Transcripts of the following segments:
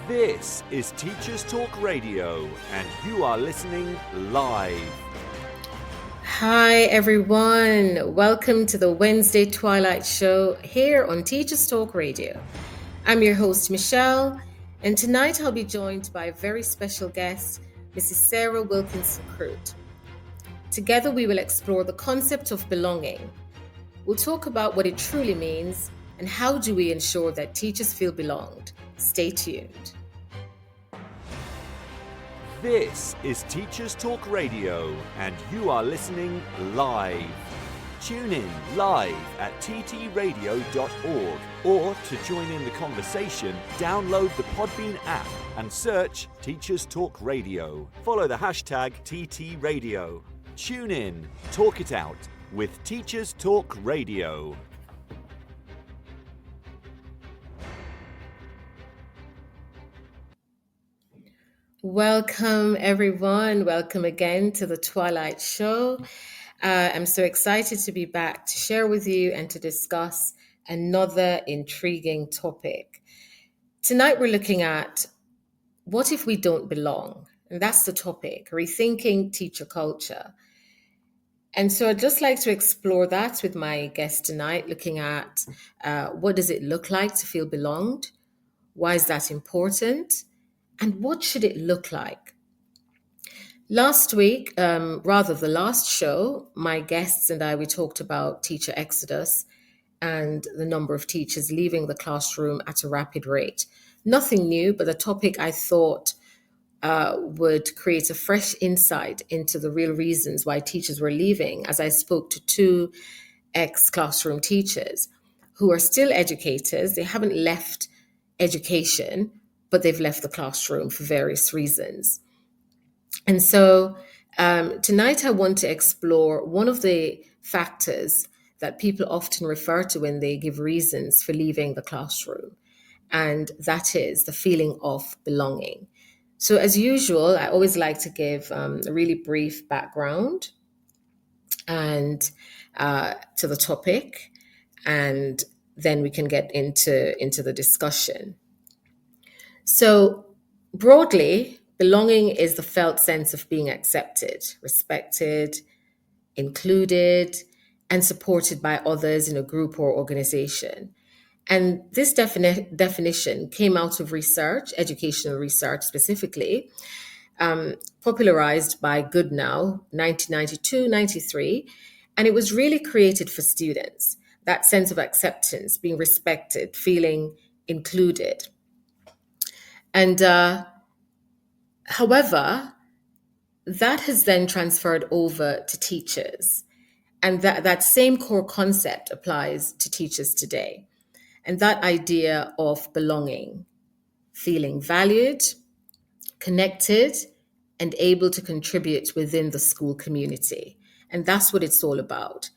This is Teachers Talk Radio, and you are listening live. Hi everyone, welcome to the Wednesday Twilight Show here on Teachers Talk Radio. I'm your host Michelle, and tonight I'll be joined by a very special guest, Mrs. Sarah Wilkinson-Crute. Together we will explore the concept of belonging. We'll talk about what it truly means and how do we ensure that teachers feel belonged. Stay tuned. This is Teachers Talk Radio, and you are listening live. Tune in live at ttradio.org, or to join in the conversation, download the Podbean app and search Teachers Talk Radio. Follow the hashtag TTRadio. Tune in, talk it out with Teachers Talk Radio. Welcome, everyone. Welcome again to the Twilight Show. I'm so excited to be back to share with you and to discuss another intriguing topic. Tonight, we're looking at what if we don't belong? And that's the topic, rethinking teacher culture. And so I'd just like to explore that with my guest tonight, looking at what does it look like to feel belonged? Why is that important? And what should it look like? Last week, the last show, my guests and I, we talked about teacher exodus and the number of teachers leaving the classroom at a rapid rate. Nothing new, but a topic I thought would create a fresh insight into the real reasons why teachers were leaving, as I spoke to two ex-classroom teachers who are still educators. They haven't left education, but they've left the classroom for various reasons. And so tonight I want to explore one of the factors that people often refer to when they give reasons for leaving the classroom, and that is the feeling of belonging. So as usual, I always like to give a really brief background and to the topic, and then we can get into the discussion. So broadly, belonging is the felt sense of being accepted, respected, included, and supported by others in a group or organization. And this definition came out of research, educational research specifically, popularized by Goodnow, 1992-93, and it was really created for students, that sense of acceptance, being respected, feeling included. And however, that has then transferred over to teachers. And that same core concept applies to teachers today. And that idea of belonging, feeling valued, connected, and able to contribute within the school community. And that's what it's all about.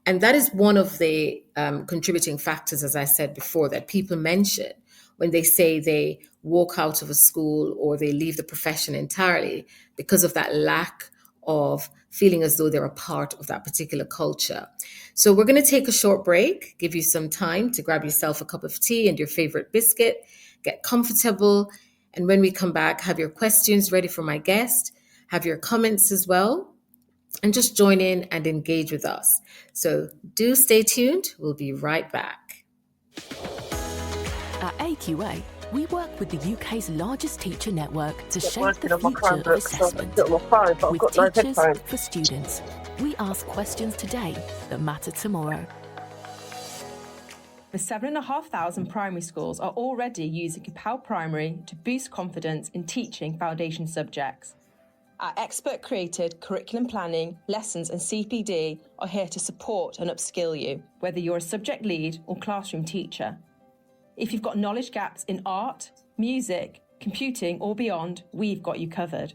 And that is one of the contributing factors, as I said before, that people mention when they say they walk out of a school or they leave the profession entirely because of that lack of feeling as though they're a part of that particular culture. So we're going to take a short break, give you some time to grab yourself a cup of tea and your favorite biscuit, get comfortable. And when we come back, have your questions ready for my guest, have your comments as well, and just join in and engage with us. So do stay tuned. We'll be right back. At AQA, we work with the UK's largest teacher network to shape the future of assessment. With Teachers for Students, we ask questions today that matter tomorrow. The 7,500 primary schools are already using Kapow Primary to boost confidence in teaching foundation subjects. Our expert-created curriculum planning, lessons and CPD are here to support and upskill you, whether you're a subject lead or classroom teacher. If you've got knowledge gaps in art, music, computing or beyond, we've got you covered.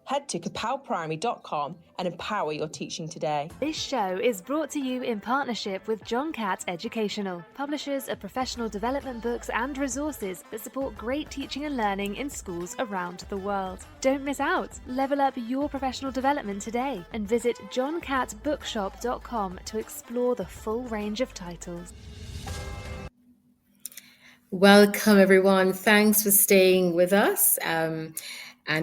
Head to kapowprimary.com and empower your teaching today. This show is brought to you in partnership with John Catt Educational, publishers of professional development books and resources that support great teaching and learning in schools around the world. Don't miss out. Level up your professional development today and visit johncattbookshop.com to explore the full range of titles. Welcome, everyone. Thanks for staying with us and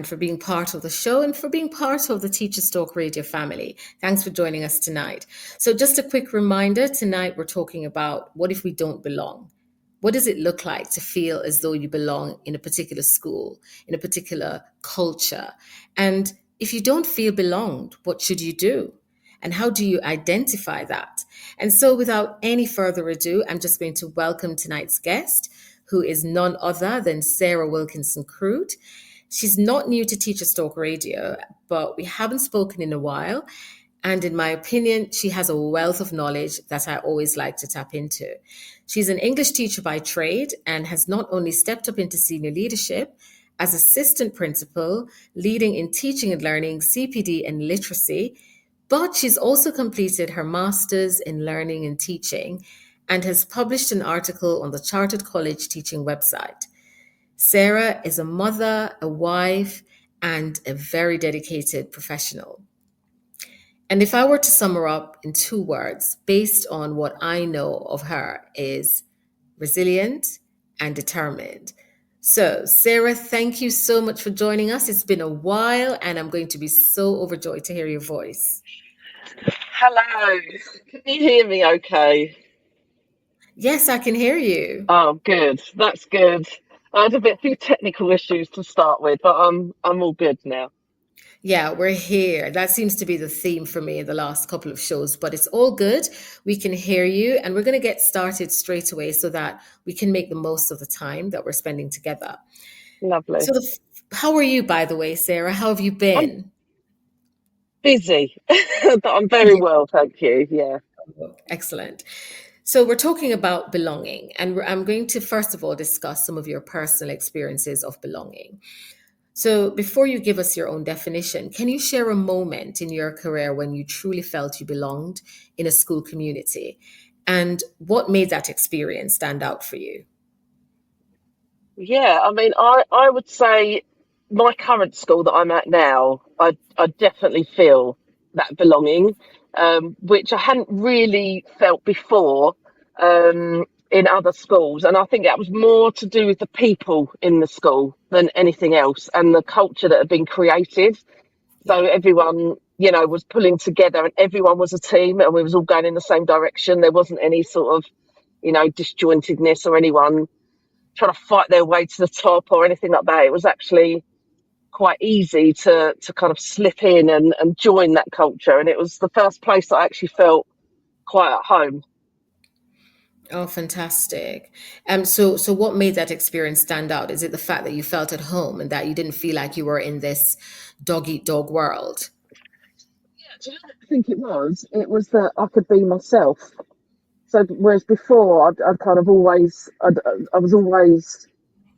for being part of the show and for being part of the Teachers Talk Radio family. Thanks for joining us tonight. So, just a quick reminder tonight, we're talking about what if we don't belong? What does it look like to feel as though you belong in a particular school, in a particular culture? And if you don't feel belonged, what should you do? And how do you identify that? And so, without any further ado, I'm just going to welcome tonight's guest, who is none other than Sarah Wilkinson-Crute. She's not new to Teachers Talk Radio, but we haven't spoken in a while. And in my opinion, she has a wealth of knowledge that I always like to tap into. She's an English teacher by trade and has not only stepped up into senior leadership as assistant principal, leading in teaching and learning, CPD, and literacy, but she's also completed her master's in learning and teaching and has published an article on the Chartered College Teaching website. Sarah is a mother, a wife, and a very dedicated professional. And if I were to sum her up in 2 words, based on what I know of her, is resilient and determined. So, Sarah, thank you so much for joining us. It's been a while, and I'm going to be so overjoyed to hear your voice. Hello, can you hear me okay? Yes, I can hear you. Oh, good. That's good. I had a few technical issues to start with, but I'm all good now. Yeah, we're here. That seems to be the theme for me in the last couple of shows, but it's all good. We can hear you, and we're going to get started straight away so that we can make the most of the time that we're spending together. Lovely. So, how are you, by the way, Sarah? How have you been? I'm busy, but I'm very well, thank you. Yeah. Excellent. So we're talking about belonging, and I'm going to first of all discuss some of your personal experiences of belonging. So before you give us your own definition, can you share a moment in your career when you truly felt you belonged in a school community? And what made that experience stand out for you? Yeah, I mean, I would say my current school that I'm at now, I definitely feel that belonging, which I hadn't really felt before in other schools. And I think that was more to do with the people in the school than anything else and the culture that had been created. So everyone, was pulling together and everyone was a team and we was all going in the same direction. There wasn't any sort of, disjointedness or anyone trying to fight their way to the top or anything like that. It was actually quite easy to kind of slip in and join that culture. And it was the first place that I actually felt quite at home. Oh, fantastic. So what made that experience stand out? Is it the fact that you felt at home and that you didn't feel like you were in this dog-eat-dog world? Yeah, do you know what I think it was? It was that I could be myself. So whereas before, I'd kind of always, I was always,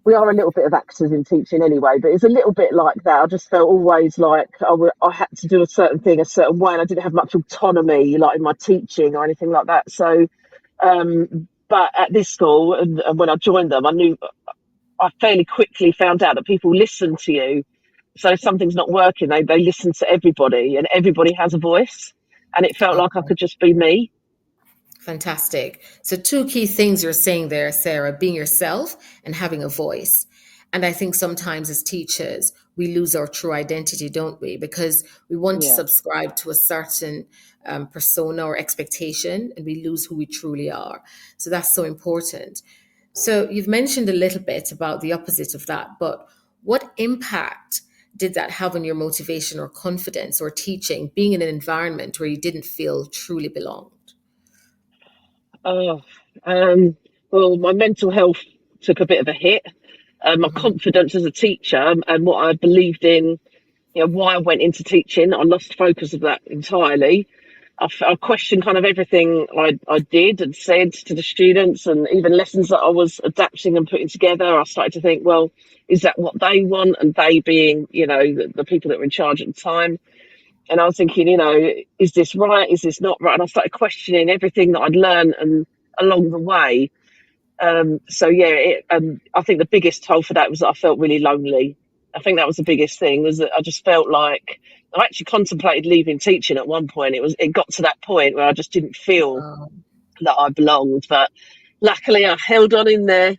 we are a little bit of actors in teaching anyway, but it's a little bit like that. I just felt always like I had to do a certain thing a certain way, and I didn't have much autonomy, like in my teaching or anything like that. So, but at this school, and when I joined them, I fairly quickly found out that people listen to you. So if something's not working, they listen to everybody, and everybody has a voice, and it felt like I could just be me. Fantastic. So 2 key things you're saying there, Sarah, being yourself and having a voice. And I think sometimes as teachers, we lose our true identity, don't we? Because we want to subscribe to a certain persona or expectation, and we lose who we truly are. So that's so important. So you've mentioned a little bit about the opposite of that, but what impact did that have on your motivation or confidence or teaching, being in an environment where you didn't feel truly belonged? Oh, well, my mental health took a bit of a hit. My confidence as a teacher and what I believed in, why I went into teaching, I lost focus of that entirely. I questioned kind of everything I did and said to the students, and even lessons that I was adapting and putting together. I started to think, well, is that what they want? And they being, the people that were in charge at the time. And I was thinking, is this right? Is this not right? And I started questioning everything that I'd learned and along the way. I think the biggest toll for that was that I felt really lonely. I think that was the biggest thing, was that I just felt like I actually contemplated leaving teaching at one point. It got to that point where I just didn't feel that I belonged. But luckily I held on in there.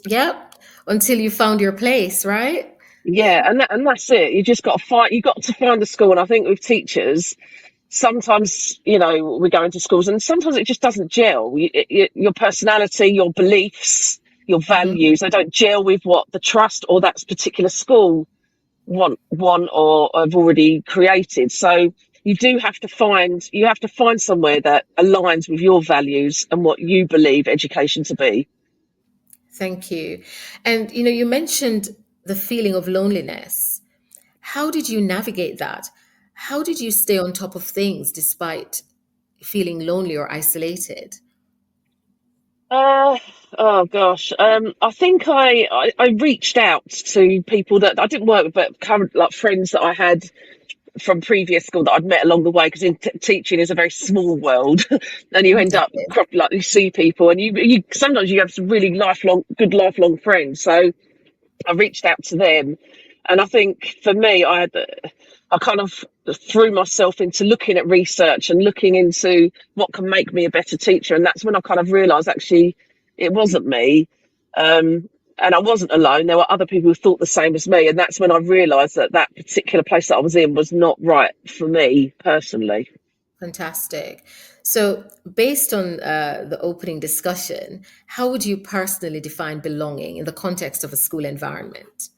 Yep. Until you found your place, right? Yeah, and that's it. You just got to fight. You got to find the school. And I think with teachers, sometimes we go into schools, and sometimes it just doesn't gel. Your personality, your beliefs, your values, they don't gel with what the trust or that particular school want or have already created. So you have to find somewhere that aligns with your values and what you believe education to be. Thank you. And you mentioned the feeling of loneliness. How did you navigate that? How did you stay on top of things despite feeling lonely or isolated? Oh gosh. I think I reached out to people that I didn't work with, but current like friends that I had from previous school that I'd met along the way. Because in teaching is a very small world, and you end up like you see people, and you sometimes you have some really good lifelong friends. So I reached out to them, and I think for me, I kind of threw myself into looking at research and looking into what can make me a better teacher. And that's when I kind of realised actually it wasn't me. And I wasn't alone. There were other people who thought the same as me. And that's when I realised that particular place that I was in was not right for me personally. Fantastic. So based on the opening discussion, how would you personally define belonging in the context of a school environment?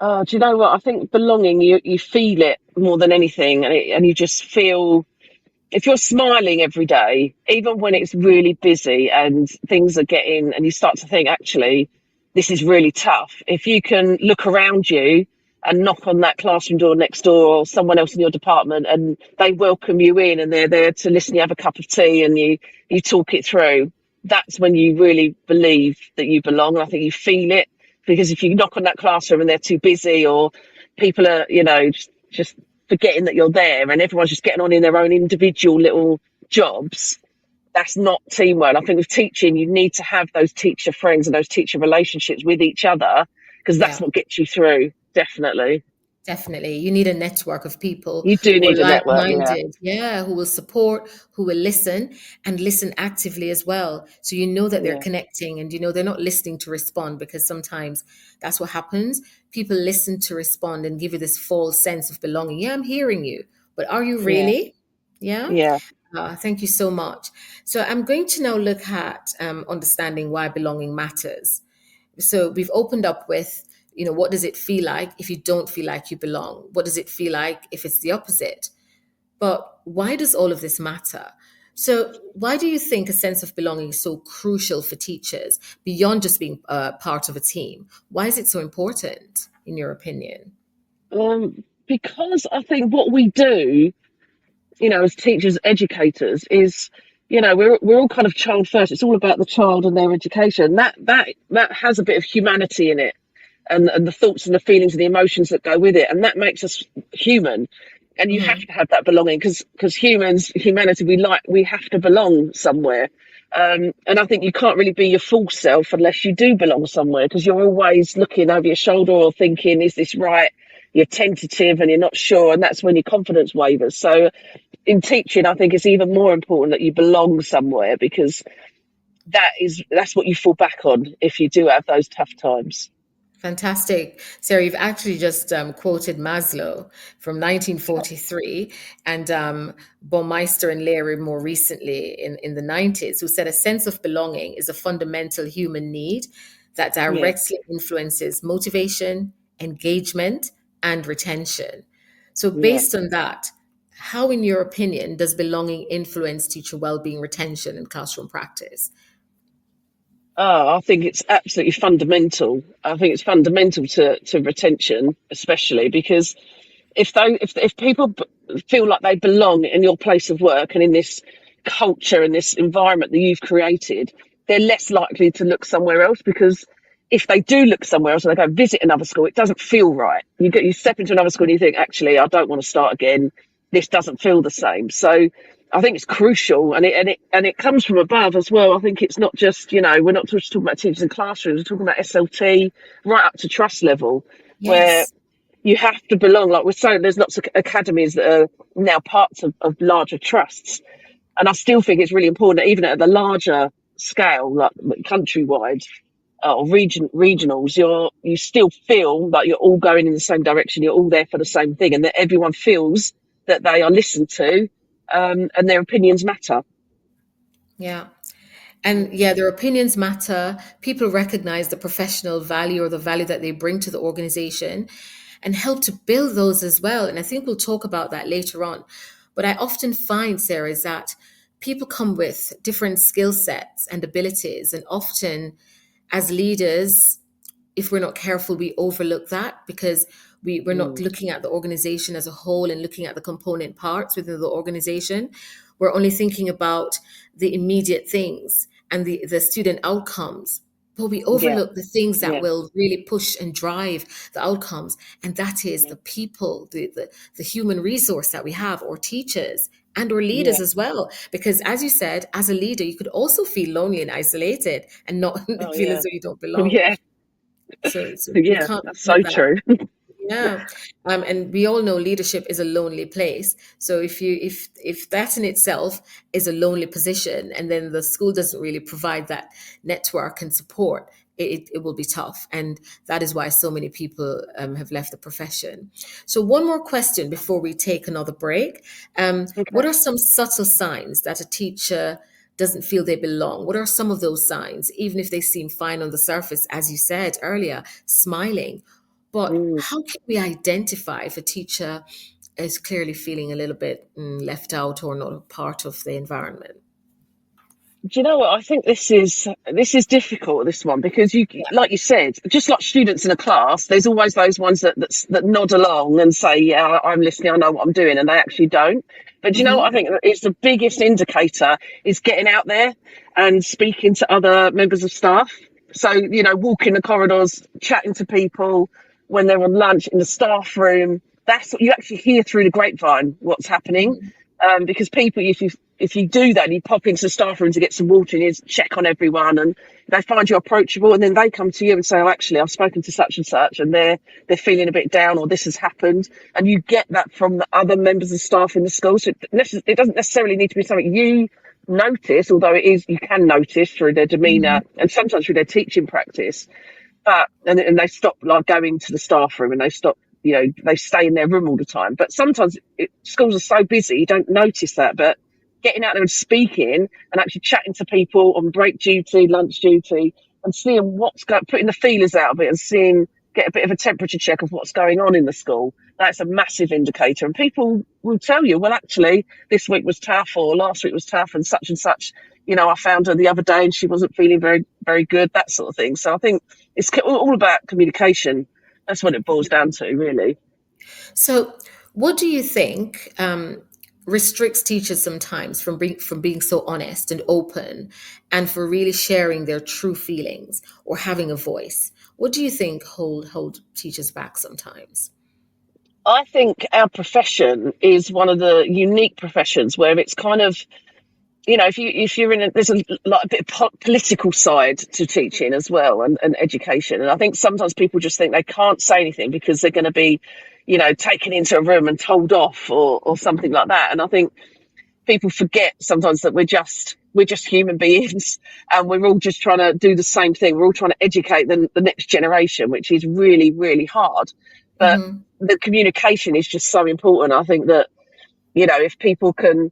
Do you know what? I think belonging, you feel it more than anything. And you just feel, if you're smiling every day, even when it's really busy and things are getting, and you start to think, actually, this is really tough. If you can look around you and knock on that classroom door next door or someone else in your department and they welcome you in and they're there to listen, you have a cup of tea and you talk it through, that's when you really believe that you belong. And I think you feel it, because if you knock on that classroom and they're too busy or people are, just forgetting that you're there and everyone's just getting on in their own individual little jobs, that's not teamwork. I think with teaching, you need to have those teacher friends and those teacher relationships with each other, because that's what gets you through. Definitely. Definitely. You need a network of people You do who are need a network, like-minded, who will support, who will listen and listen actively as well. So you know that they're connecting and they're not listening to respond, because sometimes that's what happens. People listen to respond and give you this false sense of belonging. Yeah, I'm hearing you, but are you really? Yeah. Thank you so much. So I'm going to now look at understanding why belonging matters. So we've opened up with, what does it feel like if you don't feel like you belong? What does it feel like if it's the opposite? But why does all of this matter? So why do you think a sense of belonging is so crucial for teachers beyond just being part of a team? Why is it so important, in your opinion? Because I think what we do, as teachers, educators, is, we're all kind of child first. It's all about the child and their education. That has a bit of humanity in it, and the thoughts and the feelings and the emotions that go with it, and that makes us human. And you have to have that belonging, because humanity, we have to belong somewhere. And I think you can't really be your full self unless you do belong somewhere, because you're always looking over your shoulder or thinking, is this right? You're tentative and you're not sure, and that's when your confidence wavers. So in teaching, I think it's even more important that you belong somewhere, because that's what you fall back on if you do have those tough times. Fantastic. Sarah, you've actually just quoted Maslow from 1943 and Baumeister and Leary more recently in the 90s, who said a sense of belonging is a fundamental human need that directly influences motivation, engagement, and retention. So based on that, how, in your opinion, does belonging influence teacher well-being, retention, and classroom practice? Oh, I think it's absolutely fundamental. I think it's fundamental to retention, especially because if people feel like they belong in your place of work and in this culture and this environment that you've created, they're less likely to look somewhere else, because if they do look somewhere else and they go visit another school, it doesn't feel right. You step into another school and you think, actually, I don't want to start again. This doesn't feel the same. So I think it's crucial, and it comes from above as well. I think it's not just, we're not just talking about teachers in classrooms, we're talking about SLT right up to trust level, where you have to belong. Like we're saying, there's lots of academies that are now parts of larger trusts, And I still think it's really important, even at the larger scale, like countrywide or regionals, you still feel like you're all going in the same direction. You're all there for the same thing, and that everyone feels that they are listened to, and their opinions matter. Yeah. And yeah, their opinions matter. People recognize the professional value or the value that they bring to the organization and help to build those as well. And I think we'll talk about that later on. But I often find, Sarah, is that people come with different skill sets and abilities. And often as leaders, if we're not careful, we overlook that because we're not looking at the organization as a whole and looking at the component parts within the organization. We're only thinking about the immediate things and the student outcomes, but we overlook the things that will really push and drive the outcomes. And that is the people, the human resource that we have, or teachers and or leaders as well. Because as you said, as a leader, you could also feel lonely and isolated and not feel as though you don't belong. So we can't that's so true. Yeah. And we all know leadership is a lonely place. So if that in itself is a lonely position, and then the school doesn't really provide that network and support, it will be tough. And that is why so many people have left the profession. So one more question before we take another break. What are some subtle signs that a teacher doesn't feel they belong? What are some of those signs, even if they seem fine on the surface, as you said earlier, smiling? But how can we identify if a teacher is clearly feeling a little bit left out or not a part of the environment? Do you know what? I think this is difficult, this one, because like you said, just like students in a class, there's always those ones that nod along and say, yeah, I'm listening, I know what I'm doing, and they actually don't. But do you know what I think is the biggest indicator is getting out there and speaking to other members of staff. So, walking the corridors, chatting to people when they're on lunch in the staff room. That's what you actually hear through the grapevine, what's happening. Because people, if you do that, and you pop into the staff room to get some water and you check on everyone, and they find you approachable, and then they come to you and say, oh, actually, I've spoken to such and such, and they're feeling a bit down, or this has happened. And you get that from the other members of staff in the school. So it doesn't necessarily need to be something you notice, although you can notice through their demeanour and sometimes through their teaching practice. But and they stop like going to the staff room, and they stop, they stay in their room all the time. But sometimes schools are so busy, you don't notice that. But getting out there and speaking and actually chatting to people on break duty, lunch duty, and seeing putting the feelers out of it and get a bit of a temperature check of what's going on in the school. That's a massive indicator. And people will tell you, well, actually, this week was tough, or last week was tough, and such. I found her the other day and she wasn't feeling very, very good, that sort of thing. So I think it's all about communication. That's what it boils down to, really. So what do you think restricts teachers sometimes from being so honest and open, and for really sharing their true feelings or having a voice? What do you think hold teachers back sometimes? I think our profession is one of the unique professions where it's kind of, if you're in there's a bit of political side to teaching as well, and education. And I think sometimes people just think they can't say anything because they're going to be, taken into a room and told off or something like that. And I think people forget sometimes that we're just human beings, and we're all just trying to do the same thing. We're all trying to educate the next generation, which is really, really hard. But the communication is just so important. I think that, if people can,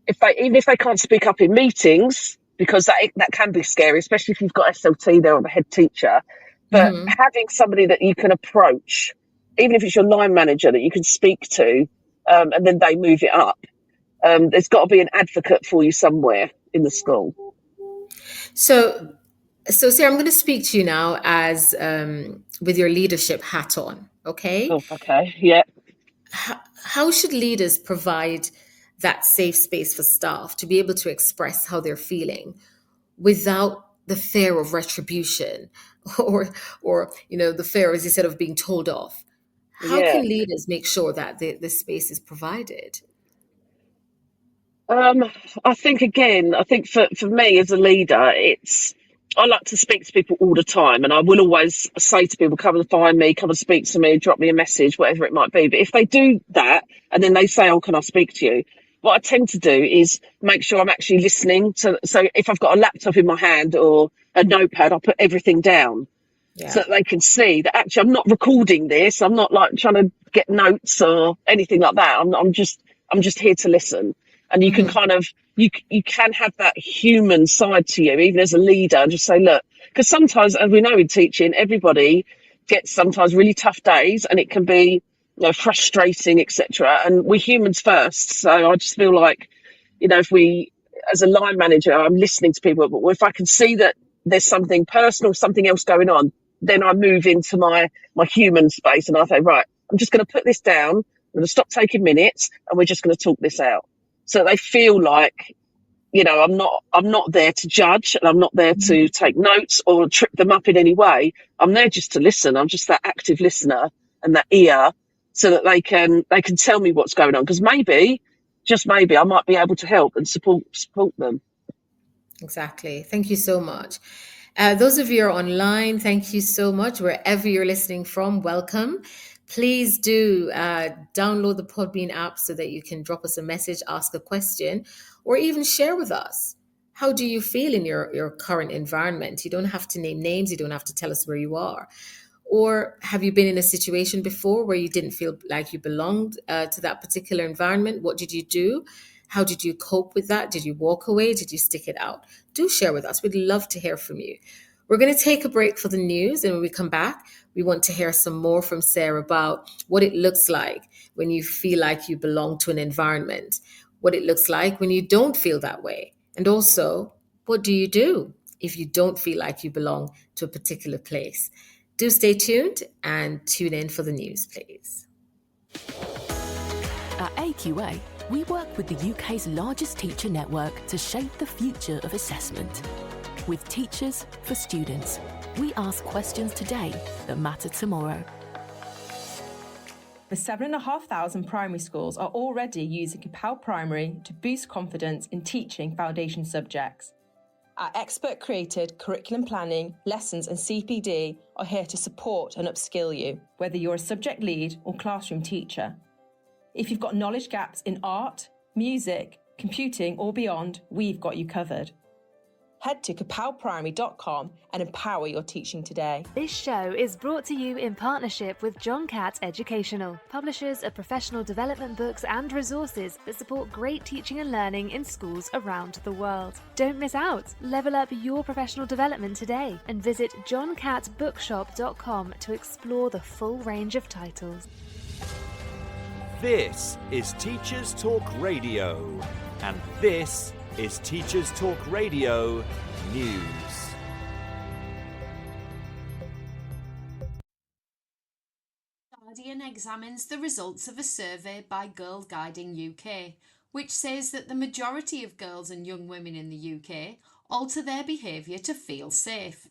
even if they can't speak up in meetings, because that can be scary, especially if you've got SLT there or the head teacher, but having somebody that you can approach, even if it's your line manager that you can speak to, and then they move it up. There's got to be an advocate for you somewhere in the school. So Sarah, I'm going to speak to you now as with your leadership hat on. Okay. Oh, okay. Yeah. How should leaders provide that safe space for staff to be able to express how they're feeling without the fear of retribution or the fear, as you said, of being told off? How can leaders make sure that this space is provided? I think for me as a leader, I like to speak to people all the time, and I will always say to people, come and find me, come and speak to me, drop me a message, whatever it might be. But if they do that and then they say, oh, can I speak to you? what I tend to do is make sure I'm actually listening. So if I've got a laptop in my hand or a notepad, I'll put everything down so that they can see that actually I'm not recording this. I'm not like trying to get notes or anything like that. I'm just here to listen. And you can kind of, you can have that human side to you, even as a leader, and just say, look, because sometimes, as we know in teaching, everybody gets sometimes really tough days, and it can be, frustrating, etc. And we're humans first. So I just feel like, if we, as a line manager, I'm listening to people, but if I can see that there's something personal, something else going on, then I move into my human space, and I say, right, I'm just going to put this down. I'm going to stop taking minutes, and we're just going to talk this out. So they feel like, I'm not there to judge, and I'm not there to take notes or trip them up in any way. I'm there just to listen. I'm just that active listener and that ear, so that they can tell me what's going on. Because maybe, just maybe, I might be able to help and support them. Exactly. Thank you so much. Those of you who are online, thank you so much. Wherever you're listening from, welcome. Please do download the Podbean app so that you can drop us a message, ask a question, or even share with us. How do you feel in your current environment? You don't have to name names. You don't have to tell us where you are. Or have you been in a situation before where you didn't feel like you belonged to that particular environment? What did you do? How did you cope with that? Did you walk away? Did you stick it out? Do share with us. We'd love to hear from you. We're going to take a break for the news. And when we come back, we want to hear some more from Sarah about what it looks like when you feel like you belong to an environment, what it looks like when you don't feel that way. And also, what do you do if you don't feel like you belong to a particular place? Do stay tuned and tune in for the news, please. At AQA, we work with the UK's largest teacher network to shape the future of assessment. With teachers for students, we ask questions today that matter tomorrow. The 7,500 primary schools are already using Capel Primary to boost confidence in teaching foundation subjects. Our expert-created curriculum planning, lessons and CPD are here to support and upskill you, whether you're a subject lead or classroom teacher. If you've got knowledge gaps in art, music, computing or beyond, we've got you covered. Head to capelprimary.com and empower your teaching today. This show is brought to you in partnership with John Catt Educational, publishers of professional development books and resources that support great teaching and learning in schools around the world. Don't miss out. Level up your professional development today and visit johncattbookshop.com to explore the full range of titles. This is Teachers Talk Radio, and this is Teachers Talk Radio News. Guardian examines the results of a survey by Girl Guiding UK, which says that the majority of girls and young women in the UK alter their behaviour to feel safe.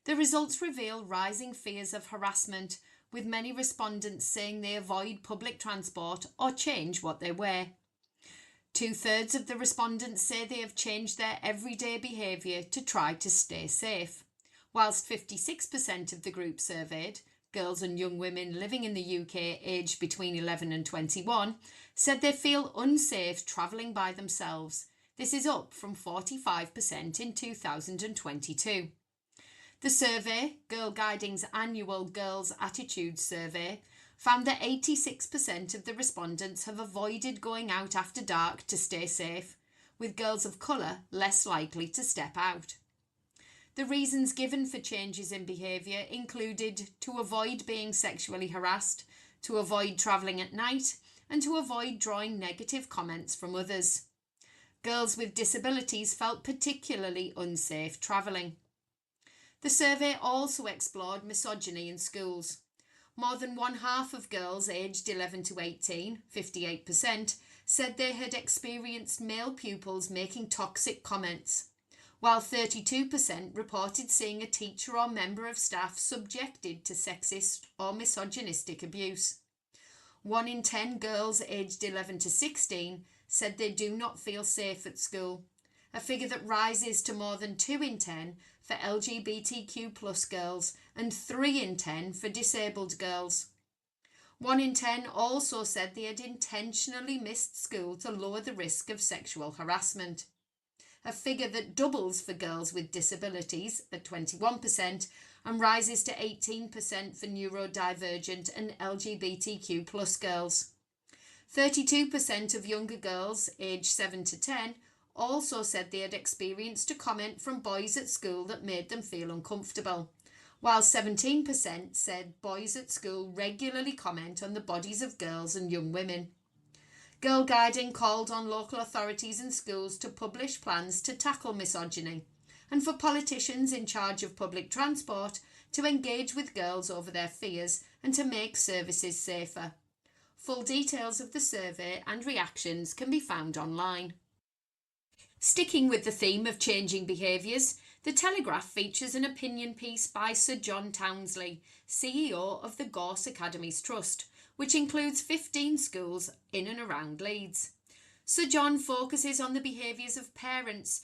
The results reveal rising fears of harassment, with many respondents saying they avoid public transport or change what they wear. 2/3 of the respondents say they have changed their everyday behaviour to try to stay safe, whilst 56% of the group surveyed, girls and young women living in the UK aged between 11 and 21, said they feel unsafe travelling by themselves. This is up from 45% in 2022. The survey, Girl Guiding's annual Girls' Attitudes Survey, found that 86% of the respondents have avoided going out after dark to stay safe, with girls of colour less likely to step out. The reasons given for changes in behaviour included to avoid being sexually harassed, to avoid travelling at night, and to avoid drawing negative comments from others. Girls with disabilities felt particularly unsafe travelling. The survey also explored misogyny in schools. More than one half of girls aged 11 to 18, 58%, said they had experienced male pupils making toxic comments, while 32% reported seeing a teacher or member of staff subjected to sexist or misogynistic abuse. 1 in 10 girls aged 11 to 16 said they do not feel safe at school, a figure that rises to more than 2 in 10 for LGBTQ+ girls and 3 in 10 for disabled girls. 1 in 10 also said they had intentionally missed school to lower the risk of sexual harassment, a figure that doubles for girls with disabilities at 21% and rises to 18% for neurodivergent and LGBTQ plus girls. 32% of younger girls aged 7 to 10 also said they had experienced a comment from boys at school that made them feel uncomfortable, while 17% said boys at school regularly comment on the bodies of girls and young women. Girl Guiding called on local authorities and schools to publish plans to tackle misogyny, and for politicians in charge of public transport to engage with girls over their fears and to make services safer. Full details of the survey and reactions can be found online. Sticking with the theme of changing behaviours, The Telegraph features an opinion piece by Sir John Townsley, CEO of the Gorse Academies Trust, which includes 15 schools in and around Leeds. Sir John focuses on the behaviours of parents,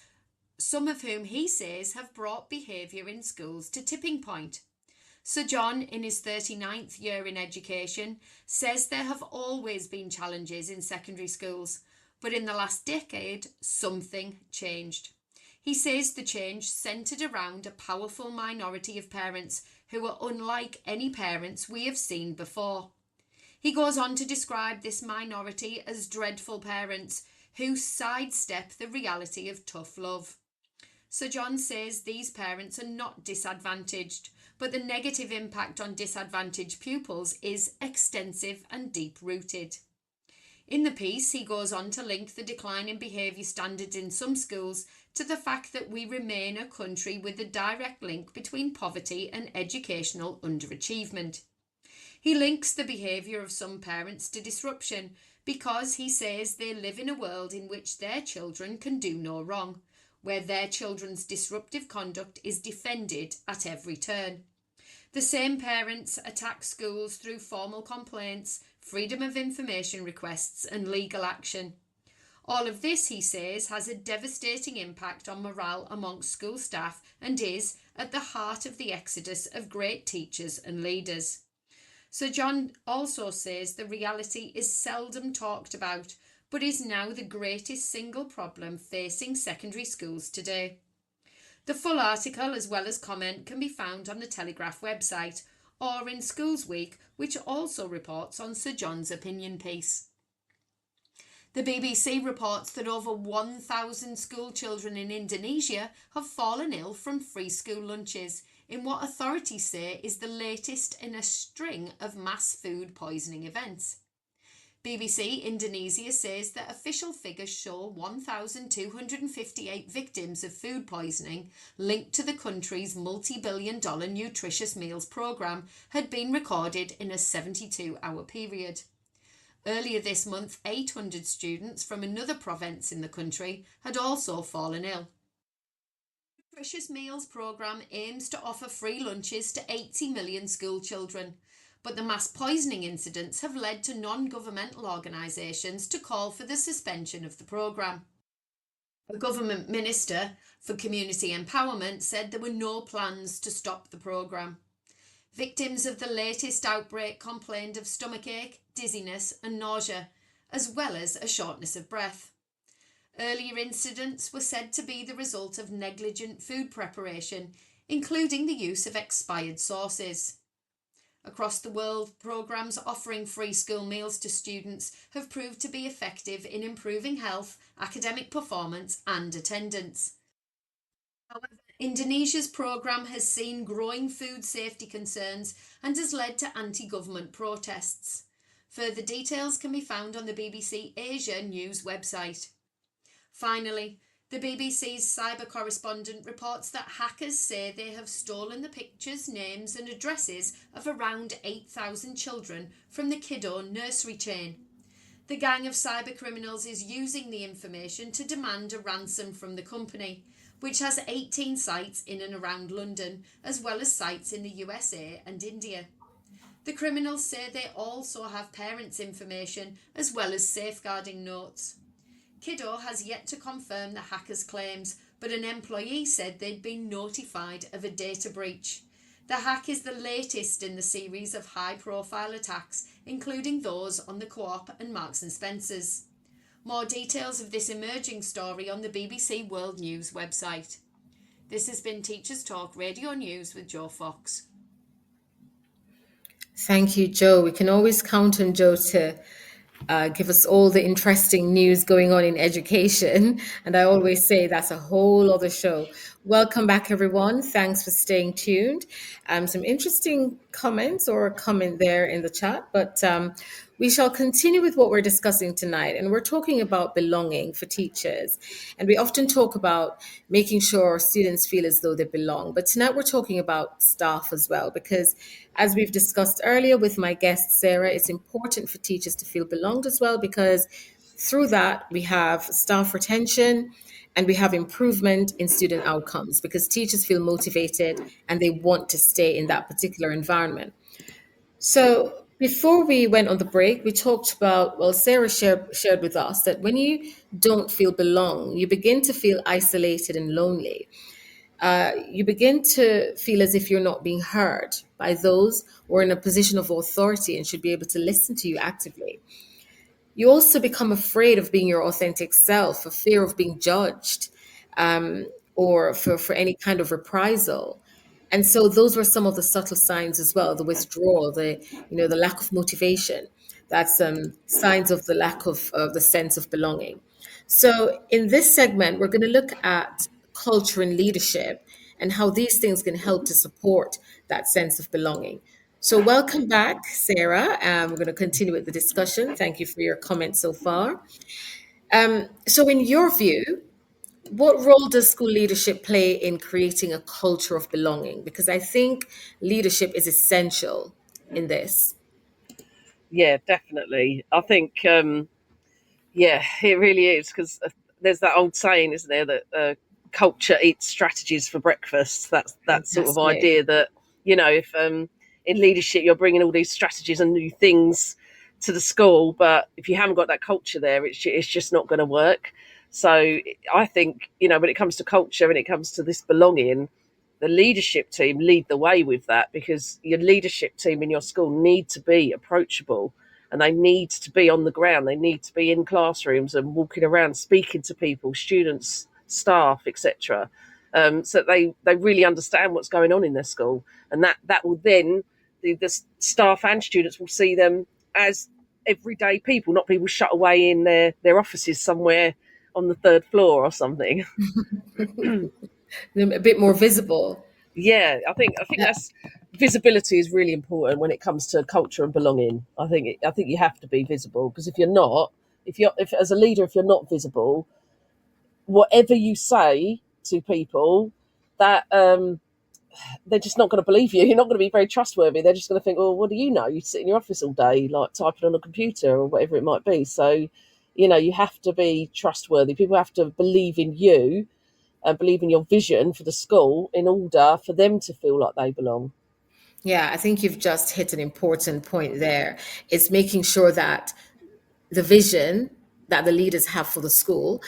some of whom he says have brought behaviour in schools to tipping point. Sir John, in his 39th year in education, says there have always been challenges in secondary schools, but in the last decade, something changed. He says the change centred around a powerful minority of parents who are unlike any parents we have seen before. He goes on to describe this minority as dreadful parents who sidestep the reality of tough love. Sir John says these parents are not disadvantaged, but the negative impact on disadvantaged pupils is extensive and deep-rooted. In the piece, he goes on to link the decline in behaviour standards in some schools to the fact that we remain a country with a direct link between poverty and educational underachievement. He links the behaviour of some parents to disruption because he says they live in a world in which their children can do no wrong, where their children's disruptive conduct is defended at every turn. The same parents attack schools through formal complaints, freedom of information requests and legal action. All of this, he says, has a devastating impact on morale amongst school staff and is at the heart of the exodus of great teachers and leaders. Sir John also says the reality is seldom talked about, but is now the greatest single problem facing secondary schools today. The full article, as well as comment, can be found on the Telegraph website or in Schools Week, which also reports on Sir John's opinion piece. The BBC reports that over 1,000 school children in Indonesia have fallen ill from free school lunches, in what authorities say is the latest in a string of mass food poisoning events. BBC Indonesia says that official figures show 1,258 victims of food poisoning linked to the country's multi-billion-dollar nutritious meals programme had been recorded in a 72-hour period. Earlier this month, 800 students from another province in the country had also fallen ill. The nutritious meals programme aims to offer free lunches to 80 million school children, but the mass poisoning incidents have led to non-governmental organisations to call for the suspension of the programme. A government minister for community empowerment said there were no plans to stop the programme. Victims of the latest outbreak complained of stomachache, dizziness and nausea, as well as a shortness of breath. Earlier incidents were said to be the result of negligent food preparation, including the use of expired sauces. Across the world, programmes offering free school meals to students have proved to be effective in improving health, academic performance and attendance. However, Indonesia's programme has seen growing food safety concerns and has led to anti-government protests. Further details can be found on the BBC Asia News website. Finally, the BBC's cyber correspondent reports that hackers say they have stolen the pictures, names and addresses of around 8,000 children from the Kiddo nursery chain. The gang of cyber criminals is using the information to demand a ransom from the company, which has 18 sites in and around London, as well as sites in the USA and India. The criminals say they also have parents' information, as well as safeguarding notes. Kiddo has yet to confirm the hackers' claims, but an employee said they'd been notified of a data breach. The hack is the latest in the series of high-profile attacks, including those on the Co-op and Marks and Spencer's. More details of this emerging story on the BBC World News website. This has been Teachers Talk Radio News with Joe Fox. Thank you, Joe. We can always count on Joe to give us all the interesting news going on in education. And I always say that's a whole other show. Welcome back, everyone. Thanks for staying tuned. Some interesting comments or a comment there in the chat, but we shall continue with what we're discussing tonight. And we're talking about belonging for teachers. And we often talk about making sure students feel as though they belong. But tonight we're talking about staff as well, because as we've discussed earlier with my guest, Sarah, it's important for teachers to feel belonged as well, because through that we have staff retention and we have improvement in student outcomes, because teachers feel motivated and they want to stay in that particular environment. So before we went on the break, we talked about, well, Sarah shared with us that when you don't feel belong, you begin to feel isolated and lonely. You begin to feel as if you're not being heard by those who are in a position of authority and should be able to listen to you actively. You also become afraid of being your authentic self, for fear of being judged, or for any kind of reprisal. And so those were some of the subtle signs as well: the withdrawal, the lack of motivation. That's signs of the lack of the sense of belonging. So in this segment, we're going to look at culture and leadership and how these things can help to support that sense of belonging. So welcome back, Sarah. We're going to continue with the discussion. Thank you for your comments so far. So in your view, what role does school leadership play in creating a culture of belonging? Because I think leadership is essential in this. Yeah, definitely. I think, yeah, it really is, because there's that old saying, isn't there, that culture eats strategies for breakfast. That's that sort of idea that, if in leadership you're bringing all these strategies and new things to the school, but if you haven't got that culture there, it's just not going to work. So I think, when it comes to culture and it comes to this belonging, the leadership team lead the way with that, because your leadership team in your school need to be approachable and they need to be on the ground. They need to be in classrooms and walking around, speaking to people, students, staff, etc. So they really understand what's going on in their school. And that will then, the staff and students will see them as everyday people, not people shut away in their offices somewhere on the third floor or something. A bit more visible. Yeah, I think that's visibility is really important when it comes to culture and belonging. I think you have to be visible, because if you're not, if as a leader, if you're not visible, whatever you say to people, that they're just not going to believe you. You're not going to be very trustworthy. They're just going to think, well, what do you know? You sit in your office all day, like typing on a computer or whatever it might be. So, you have to be trustworthy. People have to believe in you and believe in your vision for the school in order for them to feel like they belong. Yeah, I think you've just hit an important point there. It's making sure that the vision that the leaders have for the school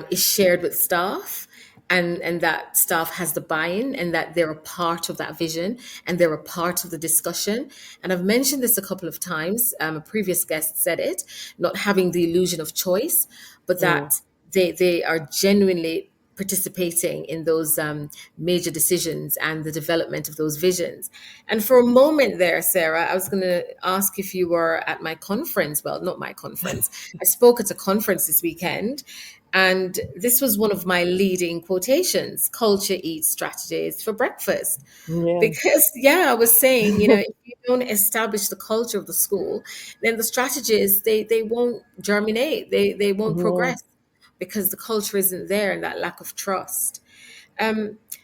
is shared with staff, and that staff has the buy-in, and that they're a part of that vision and they're a part of the discussion. And I've mentioned this a couple of times. A previous guest said it, not having the illusion of choice, but that they are genuinely participating in those major decisions and the development of those visions. And for a moment there, Sarah, I was going to ask if you were at my conference. Well, not my conference. I spoke at a conference this weekend, and this was one of my leading quotations: culture eats strategies for breakfast. Yeah. Because, I was saying, if you don't establish the culture of the school, then the strategies, they won't germinate. They won't progress, because the culture isn't there, and that lack of trust.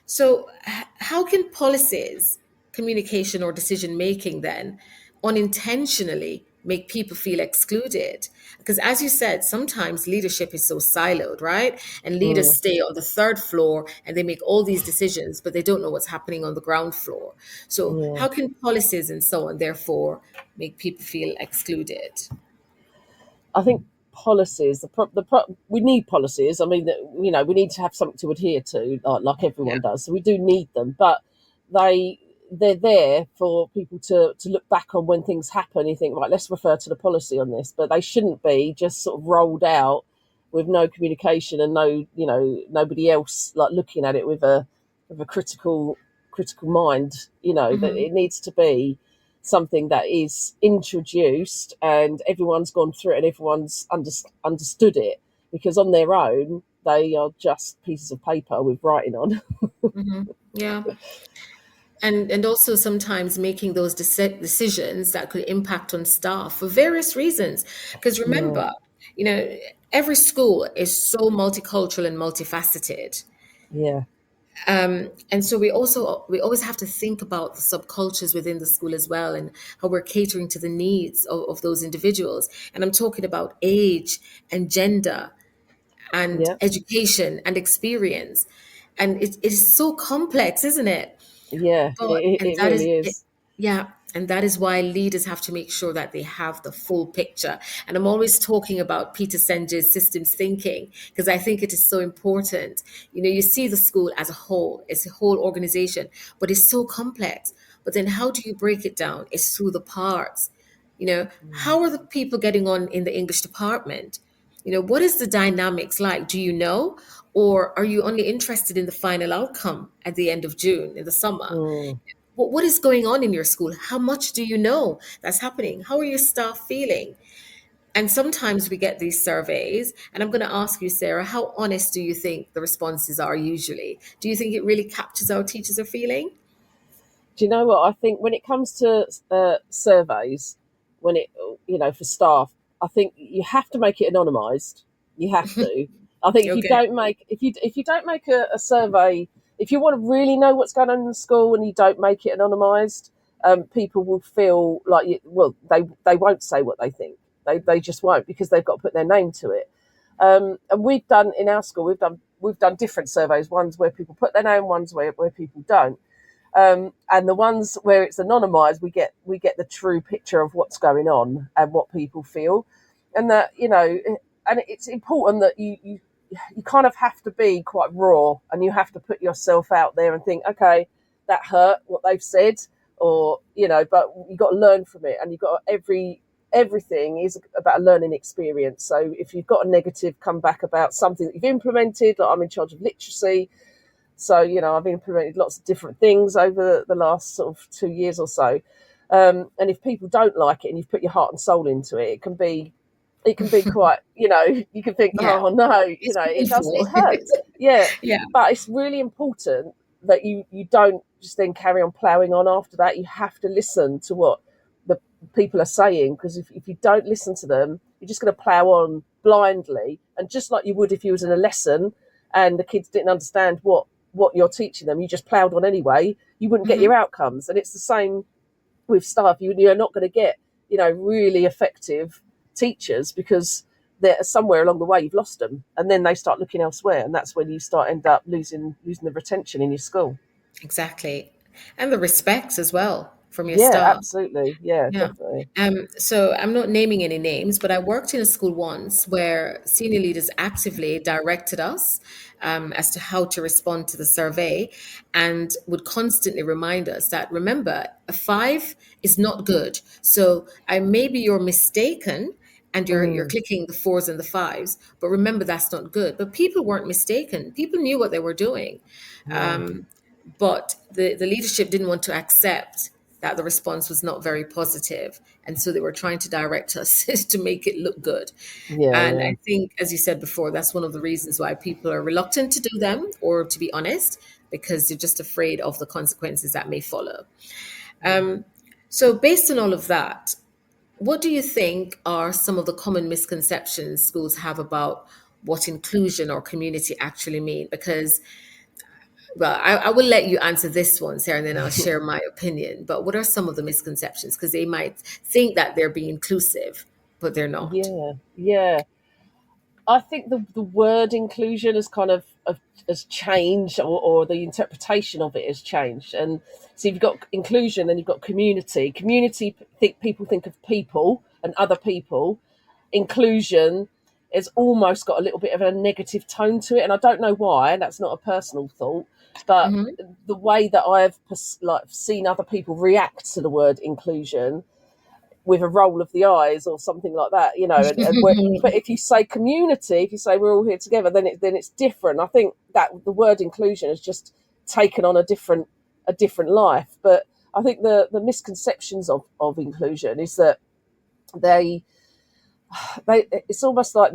So how can policies, communication, or decision making then unintentionally make people feel excluded? Because as you said, sometimes leadership is so siloed, right? And leaders stay on the third floor and they make all these decisions, but they don't know what's happening on the ground floor. So how can policies and so on, therefore, make people feel excluded? I think policies, we need policies. I mean, we need to have something to adhere to, like everyone does. So we do need them, but they're there for people to look back on when things happen. You think, right, let's refer to the policy on this, but they shouldn't be just sort of rolled out with no communication and nobody else like looking at it with a critical mind. That it needs to be something that is introduced and everyone's gone through it and everyone's understood it, because on their own they are just pieces of paper with writing on. Yeah. And also sometimes making those decisions that could impact on staff for various reasons. Because remember, every school is so multicultural and multifaceted. Yeah. And so we always have to think about the subcultures within the school as well, and how we're catering to the needs of those individuals. And I'm talking about age and gender and Yeah. education and experience. And it is so complex, isn't it? Yeah, it really is. Yeah, and that is why leaders have to make sure that they have the full picture. And I'm always talking about Peter Senge's systems thinking, because I think it is so important. You see the school as a whole, it's a whole organization, but it's so complex. But then how do you break it down? It's through the parts. How are the people getting on in the English department? What is the dynamics like? Do you know? Or are you only interested in the final outcome at the end of June in the summer? What is going on in your school? How much do you know that's happening? How are your staff feeling? And sometimes we get these surveys, and I'm going to ask you, Sarah, how honest do you think the responses are usually? Do you think it really captures how teachers are feeling? Do you know what? I think when it comes to surveys, when it, for staff, I think you have to make it anonymised. You have to. I think if you don't make a survey, if you want to really know what's going on in the school and you don't make it anonymised, people will feel like they won't say what they think. They just won't, because they've got to put their name to it. And we've done in our school, we've done different surveys. Ones where people put their name, ones where people don't. And the ones where it's anonymised, we get the true picture of what's going on and what people feel, and that and it's important that you kind of have to be quite raw, and you have to put yourself out there and think, okay, that hurt what they've said, or but you got to learn from it, and you got everything is about a learning experience. So if you've got a negative come back about something that you've implemented, like I'm in charge of literacy. So, I've implemented lots of different things over the last sort of 2 years or so. And if people don't like it and you've put your heart and soul into it, it can be quite, you can think, oh no, it hurts. Yeah. Yeah. But it's really important that you don't just then carry on ploughing on after that. You have to listen to what the people are saying, because if you don't listen to them, you're just going to plough on blindly. And just like you would if you was in a lesson and the kids didn't understand what you're teaching them, you just ploughed on anyway, you wouldn't get your outcomes. And it's the same with staff. You're not going to get really effective teachers, because they're somewhere along the way you've lost them, and then they start looking elsewhere, and that's when you end up losing the retention in your school. Exactly. And the respect as well from your staff. Yeah, absolutely. Yeah, definitely. So I'm not naming any names, but I worked in a school once where senior leaders actively directed us as to how to respond to the survey, and would constantly remind us that, remember, a 5 is not good. So maybe you're mistaken and you're clicking the 4s and the 5s, but remember, that's not good. But people weren't mistaken. People knew what they were doing. But the leadership didn't want to accept that the response was not very positive. And so they were trying to direct us to make it look good. I think, as you said before, that's one of the reasons why people are reluctant to do them, or to be honest, because they're just afraid of the consequences that may follow. So based on all of that, what do you think are some of the common misconceptions schools have about what inclusion or community actually mean? Because, well, I will let you answer this one, Sarah, and then I'll share my opinion. But what are some of the misconceptions? Because they might think that they're being inclusive, but they're not. Yeah. I think the word inclusion has kind of has changed, or the interpretation of it has changed. And so you've got inclusion, then you've got community. Community, people think of people and other people. Inclusion has almost got a little bit of a negative tone to it, and I don't know why. That's not a personal thought, But Mm-hmm. the way that I've seen other people react to the word inclusion with a roll of the eyes or something like that, but if you say community, if you say we're all here together, then it's different. I think that the word inclusion has just taken on a different life. But I think the misconceptions of inclusion is that they it's almost like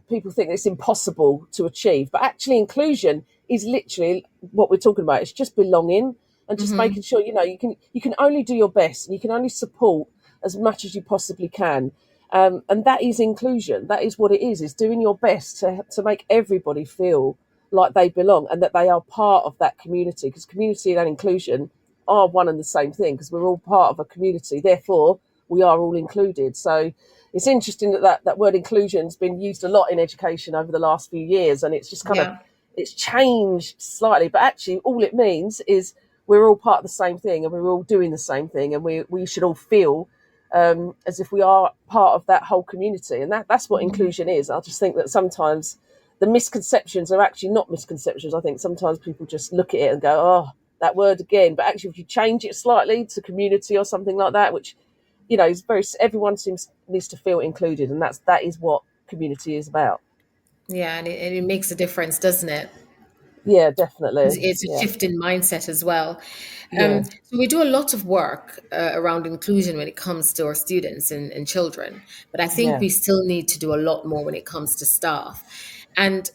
people think it's impossible to achieve, but actually inclusion is literally what we're talking about. It's just belonging and just Mm-hmm. making sure you can only do your best and you can only support as much as you possibly can, and that is inclusion. That is what it is doing your best to make everybody feel like they belong and that they are part of that community, because community and inclusion are one and the same thing, because we're all part of a community, therefore we are all included. So it's interesting that word inclusion has been used a lot in education over the last few years, and it's just kind of it's changed slightly, but actually all it means is we're all part of the same thing and we're all doing the same thing, and we should all feel as if we are part of that whole community, and that's what inclusion is. I just think that sometimes the misconceptions are actually not misconceptions. I think sometimes people just look at it and go, oh, that word again, but actually if you change it slightly to community or something like that, which is everyone needs to feel included, and that is what community is about. Yeah, and it makes a difference, doesn't it? Yeah, definitely. It's a Yeah, shift in mindset as well. yeah, So we do a lot of work around inclusion when it comes to our students and children, but I think yeah, we still need to do a lot more when it comes to staff. And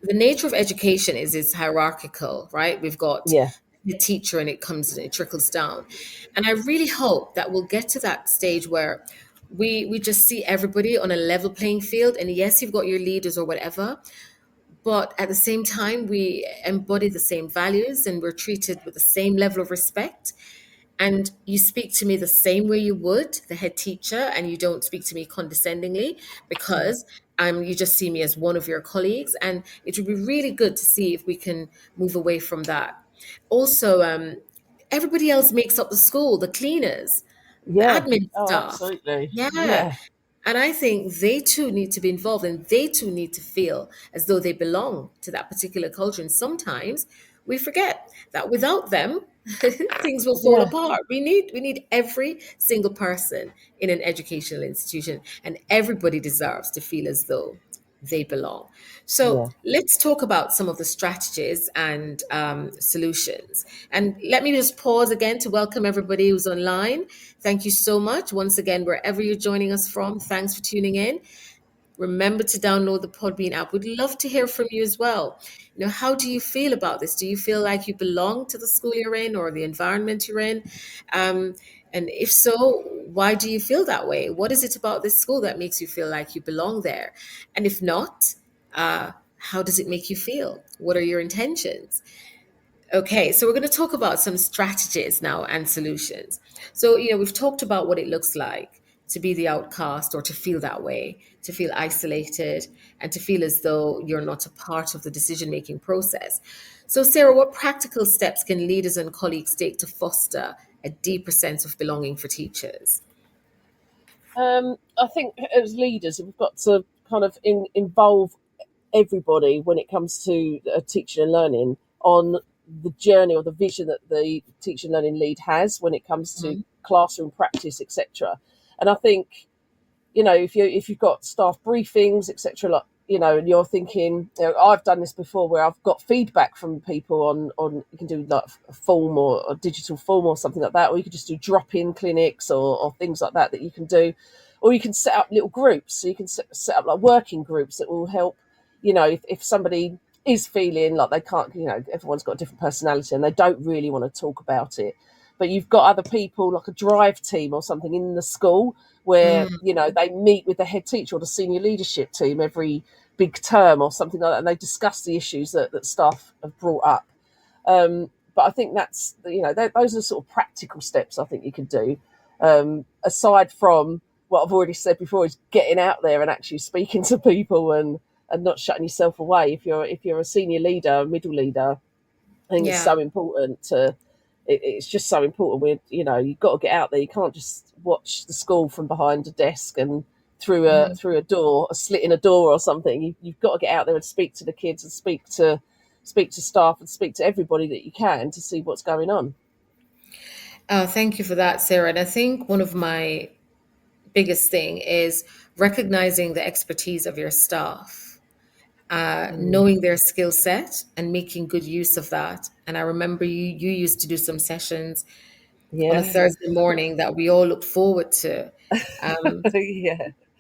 the nature of education is it's hierarchical, right? We've got yeah, the teacher and it trickles down. And I really hope that we'll get to that stage where we just see everybody on a level playing field. And yes, you've got your leaders or whatever, but at the same time, we embody the same values and we're treated with the same level of respect. And you speak to me the same way you would the head teacher, and you don't speak to me condescendingly because you just see me as one of your colleagues. And it would be really good to see if we can move away from that. Also, everybody else makes up the school, the cleaners, the yeah. admin Oh, staff. absolutely. Yeah. Yeah, And I think they too need to be involved and they too need to feel as though they belong to that particular culture. And sometimes we forget that without them, things will fall yeah, apart. We need every single person in an educational institution, and everybody deserves to feel as though they belong. So yeah. let's talk about some of the strategies and solutions. And let me just pause again to welcome everybody who's online. Thank you so much. Once again, wherever you're joining us from, thanks for tuning in. Remember to download the Podbean app. We'd love to hear from you as well. How do you feel about this? Do you feel like you belong to the school you're in or the environment you're in? Um, and if so, why do you feel that way? What is it about this school that makes you feel like you belong there? And if not, how does it make you feel? What are your intentions? Okay, so we're going to talk about some strategies now and solutions. So, we've talked about what it looks like to be the outcast or to feel that way, to feel isolated, and to feel as though you're not a part of the decision making process. So, Sarah, what practical steps can leaders and colleagues take to foster a deeper sense of belonging for teachers? I think as leaders, we've got to kind of involve everybody when it comes to teaching and learning on the journey or the vision that the teaching and learning lead has when it comes to classroom practice, etc. And I think if you've got staff briefings, etc., like and you're thinking, I've done this before where I've got feedback from people on you can do like a form or a digital form or something like that, or you could just do drop-in clinics or things like that you can do, or you can set up little groups. So you can set up like working groups that will help. If somebody is feeling like they can't, everyone's got a different personality and they don't really want to talk about it, but you've got other people like a drive team or something in the school where they meet with the head teacher or the senior leadership team every big term or something like that, and they discuss the issues that staff have brought up. But I think that's those are sort of practical steps I think you can do, aside from what I've already said before, is getting out there and actually speaking to people and not shutting yourself away. If you're a senior leader, a middle leader, I think it's Yeah. so important it's just so important with you've got to get out there. You can't just watch the school from behind a desk and through a door, a slit in a door or something. You've got to get out there and speak to the kids and speak to speak to staff and speak to everybody that you can to see what's going on. Thank you for that, Sarah. And I think one of my biggest thing is recognizing the expertise of your staff, knowing their skill set and making good use of that. And I remember you used to do some sessions on a Thursday morning that we all looked forward to.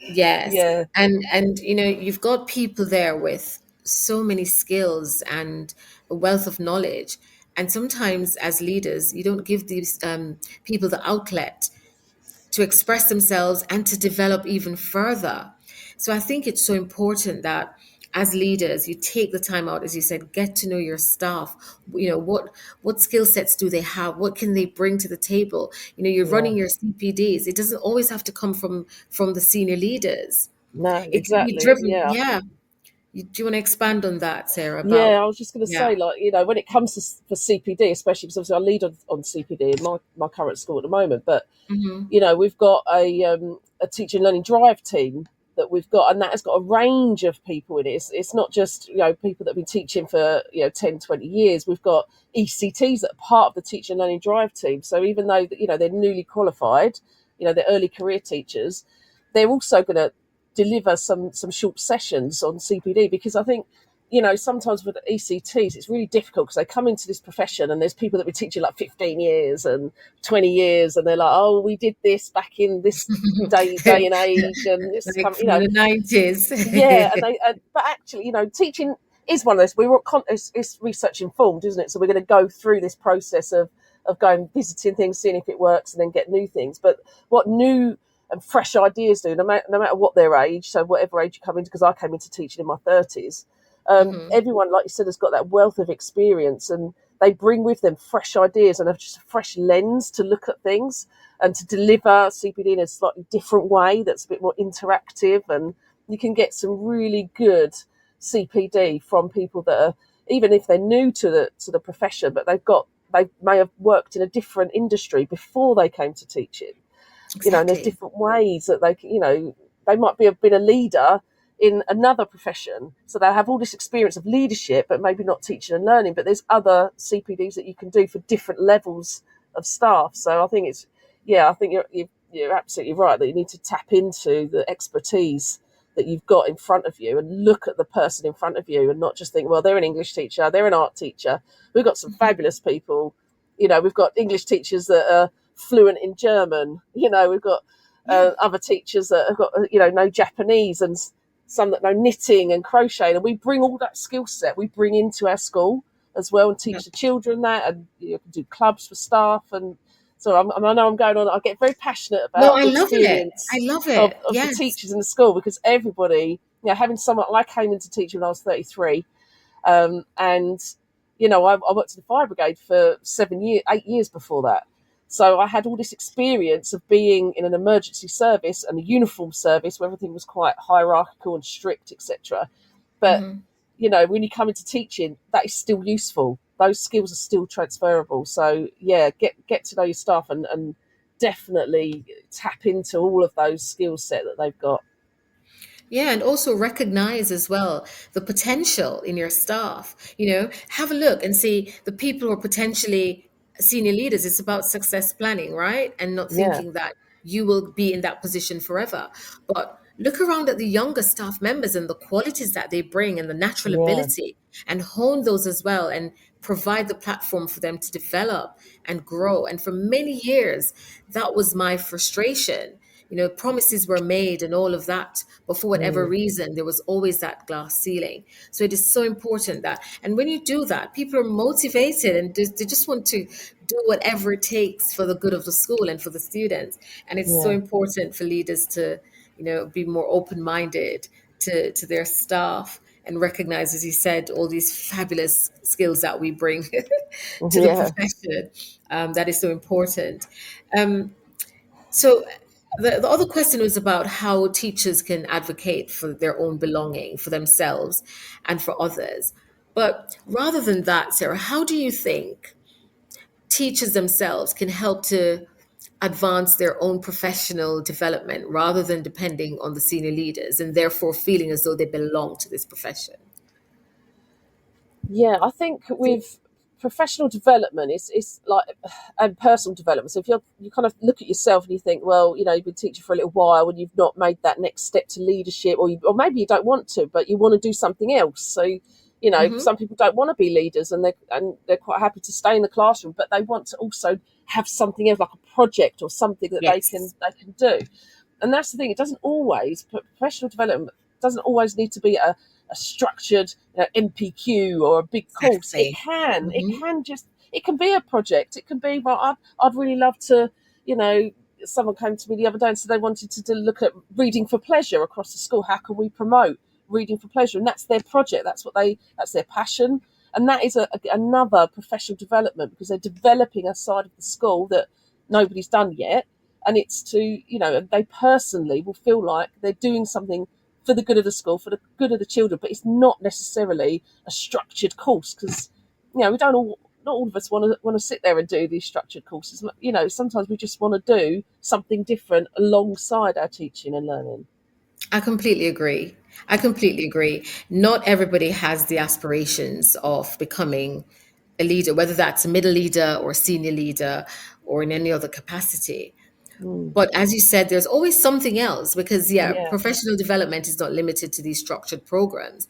Yes. Yeah. And you've got people there with so many skills and a wealth of knowledge. And sometimes as leaders, you don't give these people the outlet to express themselves and to develop even further. So I think it's so important that as leaders, you take the time out, as you said, get to know your staff. What skill sets do they have? What can they bring to the table? You're running your CPDs. It doesn't always have to come from the senior leaders. No, It can be exactly. driven. Yeah. Yeah. Do you want to expand on that, Sarah? I was just going to say, when it comes to for CPD, especially because obviously I lead on CPD in my current school at the moment, but we've got a teaching learning drive team that we've got, and that has got a range of people in it. It's not just people that have been teaching for 10, 20 years. We've got ECTs that are part of the teaching learning drive team. So even though they're newly qualified, they're early career teachers, they're also going to deliver some short sessions on CPD, because I think sometimes with ECTs it's really difficult because they come into this profession and there's people that have been teaching like 15 years and 20 years and they're like, oh, we did this back in this day and age, and this like from the 90s. But actually teaching is one of those, it's research informed, isn't it? So we're going to go through this process of going visiting things, seeing if it works, and then get new things. But what new and fresh ideas do, no matter what their age, so whatever age you come into, because I came into teaching in my 30s, everyone, like you said, has got that wealth of experience, and they bring with them fresh ideas and just a fresh lens to look at things and to deliver CPD in a slightly different way that's a bit more interactive, and you can get some really good CPD from people that are, even if they're new to the profession, but they may have worked in a different industry before they came to teaching. Exactly. And there's different ways that they might have been a leader in another profession, so they have all this experience of leadership, but maybe not teaching and learning. But there's other CPDs that you can do for different levels of staff. So I think you're absolutely right that you need to tap into the expertise that you've got in front of you and look at the person in front of you, and not just think, well, they're an English teacher, they're an art teacher. We've got some fabulous people. We've got English teachers that are fluent in German. We've got other teachers that have got know Japanese, and some that know knitting and crocheting, and we bring all that skill set into our school as well and teach the children that, and you can do clubs for staff. And so I know I'm going on. I get very passionate about the experience of the teachers in the school, because everybody, having someone, I came into teaching when I was 33, and I worked in the fire brigade for 8 years before that. So I had all this experience of being in an emergency service and a uniform service where everything was quite hierarchical and strict, etc. But, when you come into teaching, that is still useful. Those skills are still transferable. So, get to know your staff and definitely tap into all of those skill set that they've got. Yeah, and also recognize as well the potential in your staff. Have a look and see the people who are potentially senior leaders. It's about success planning, right? And not thinking that you will be in that position forever. But look around at the younger staff members and the qualities that they bring and the natural ability, and hone those as well, and provide the platform for them to develop and grow. And for many years, that was my frustration. Promises were made and all of that, but for whatever reason, there was always that glass ceiling. So it is so important that, and when you do that, people are motivated and they just want to do whatever it takes for the good of the school and for the students. And it's so important for leaders to, be more open-minded to their staff and recognize, as you said, all these fabulous skills that we bring to the profession. That is so important. So the other question was about how teachers can advocate for their own belonging, for themselves and for others. But rather than that, Sarah, how do you think teachers themselves can help to advance their own professional development rather than depending on the senior leaders and therefore feeling as though they belong to this profession? Yeah, I think with professional development, it's like, and personal development. So if you kind of look at yourself and you think, well, you've been teaching for a little while and you've not made that next step to leadership, or maybe you don't want to, but you want to do something else. So some people don't want to be leaders, and they're quite happy to stay in the classroom, but they want to also have something else, like a project or something that Yes. they can do. And that's the thing; it doesn't always, professional development doesn't always need to be a structured MPQ or a big course. Exactly. It can be a project. It can be, well, I'd really love to, someone came to me the other day and said they wanted to look at reading for pleasure across the school. How can we promote reading for pleasure? And that's their project. That's their passion. And that is another professional development, because they're developing a side of the school that nobody's done yet. And it's to, they personally will feel like they're doing something for the good of the school, for the good of the children, but it's not necessarily a structured course, because we don't not all of us want to sit there and do these structured courses. Sometimes we just want to do something different alongside our teaching and learning. I completely agree. Not everybody has the aspirations of becoming a leader, whether that's a middle leader or senior leader or in any other capacity. But as you said, there's always something else, because professional development is not limited to these structured programs.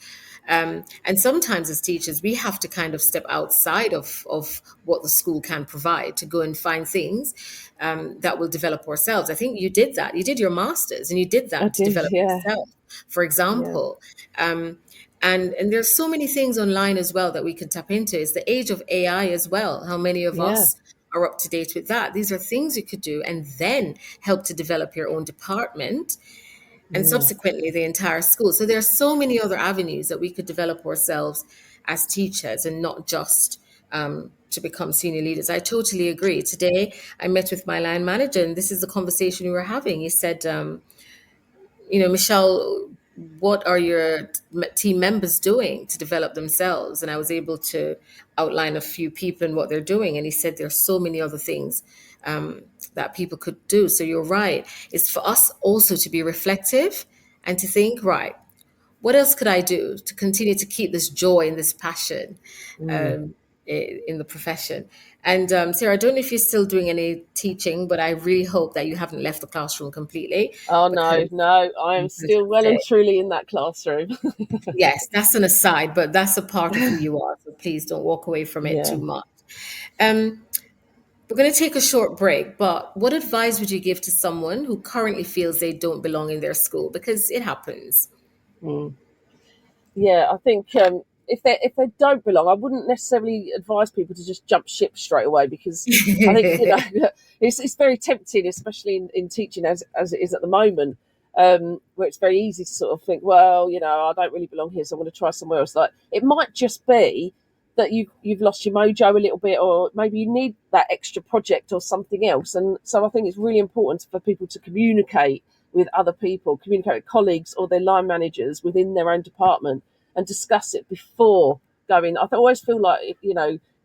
And sometimes as teachers, we have to kind of step outside of what the school can provide to go and find things that will develop ourselves. I think you did that. You did your master's and you did that to develop yourself, for example. And there's so many things online as well that we can tap into. It's the age of AI as well. How many of us are up to date with that? These are things you could do and then help to develop your own department and subsequently the entire school. So there are so many other avenues that we could develop ourselves as teachers, and not just to become senior leaders. I totally agree. Today, I met with my line manager, and this is the conversation we were having. He said, Michelle, what are your team members doing to develop themselves? And I was able to outline a few people and what they're doing. And he said there's so many other things that people could do. So you're right. It's for us also to be reflective and to think, right, what else could I do to continue to keep this joy and this passion in the profession? And Sarah, I don't know if you're still doing any teaching, but I really hope that you haven't left the classroom completely. Oh, no, I am still well and truly in that classroom. Yes, that's an aside, but that's a part of who you are. So please don't walk away from it too much. We're going to take a short break, but what advice would you give to someone who currently feels they don't belong in their school? Because it happens. Yeah, I think if they don't belong, I wouldn't necessarily advise people to just jump ship straight away, because I think it's very tempting, especially in teaching as it is at the moment, where it's very easy to sort of think, well, I don't really belong here, so I'm going to try somewhere else. Like, it might just be that you've lost your mojo a little bit, or maybe you need that extra project or something else. And so I think it's really important for people to communicate with other people, communicate with colleagues or their line managers within their own department, and discuss it before going. I always feel like,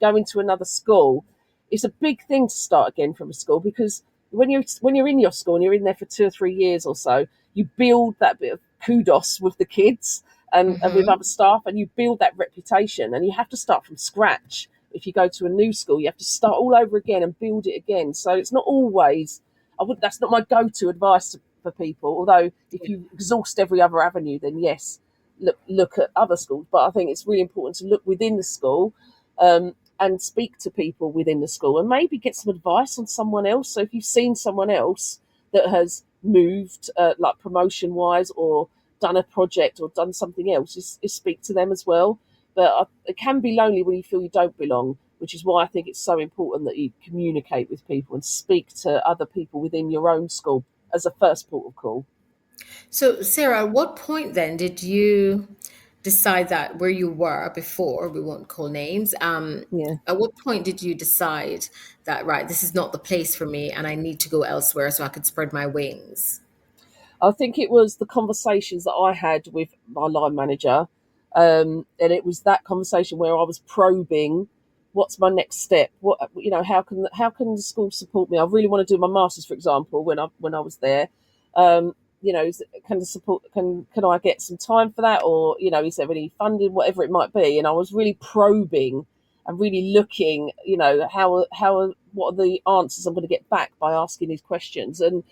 going to another school, it's a big thing to start again from a school, because when you're in your school and you're in there for 2 or 3 years or so, you build that bit of kudos with the kids and with other staff, and you build that reputation, and you have to start from scratch. If you go to a new school, you have to start all over again and build it again. So it's not always, that's not my go-to advice for people. Although if you exhaust every other avenue, then yes, look at other schools. But I think it's really important to look within the school and speak to people within the school, and maybe get some advice on someone else. So if you've seen someone else that has moved, like promotion-wise, or done a project or done something else, is speak to them as well. But it can be lonely when you feel you don't belong, which is why I think it's so important that you communicate with people and speak to other people within your own school as a first port of call. So, Sarah, at what point then did you decide that where you were before, we won't call names, at what point did you decide that, right, this is not the place for me and I need to go elsewhere so I could spread my wings? I think it was the conversations that I had with my line manager. And it was that conversation where I was probing, what's my next step? What, how can the school support me? I really want to do my master's, for example, when I was there. can the support, can I get some time for that, or is there any funding, whatever it might be. And I was really probing and really looking, what are the answers I'm going to get back by asking these questions. And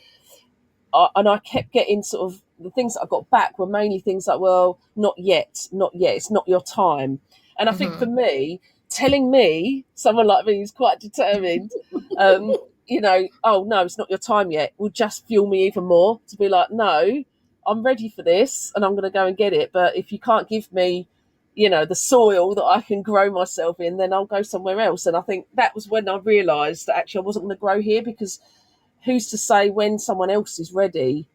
I kept getting sort of, the things that I got back were mainly things like, well, not yet, it's not your time. And I think for me, telling me, someone like me who's quite determined, oh no, it's not your time yet, will just fuel me even more to be like, no, I'm ready for this and I'm going to go and get it. But if you can't give me, the soil that I can grow myself in, then I'll go somewhere else. And I think that was when I realised that actually I wasn't going to grow here, because who's to say when someone else is ready?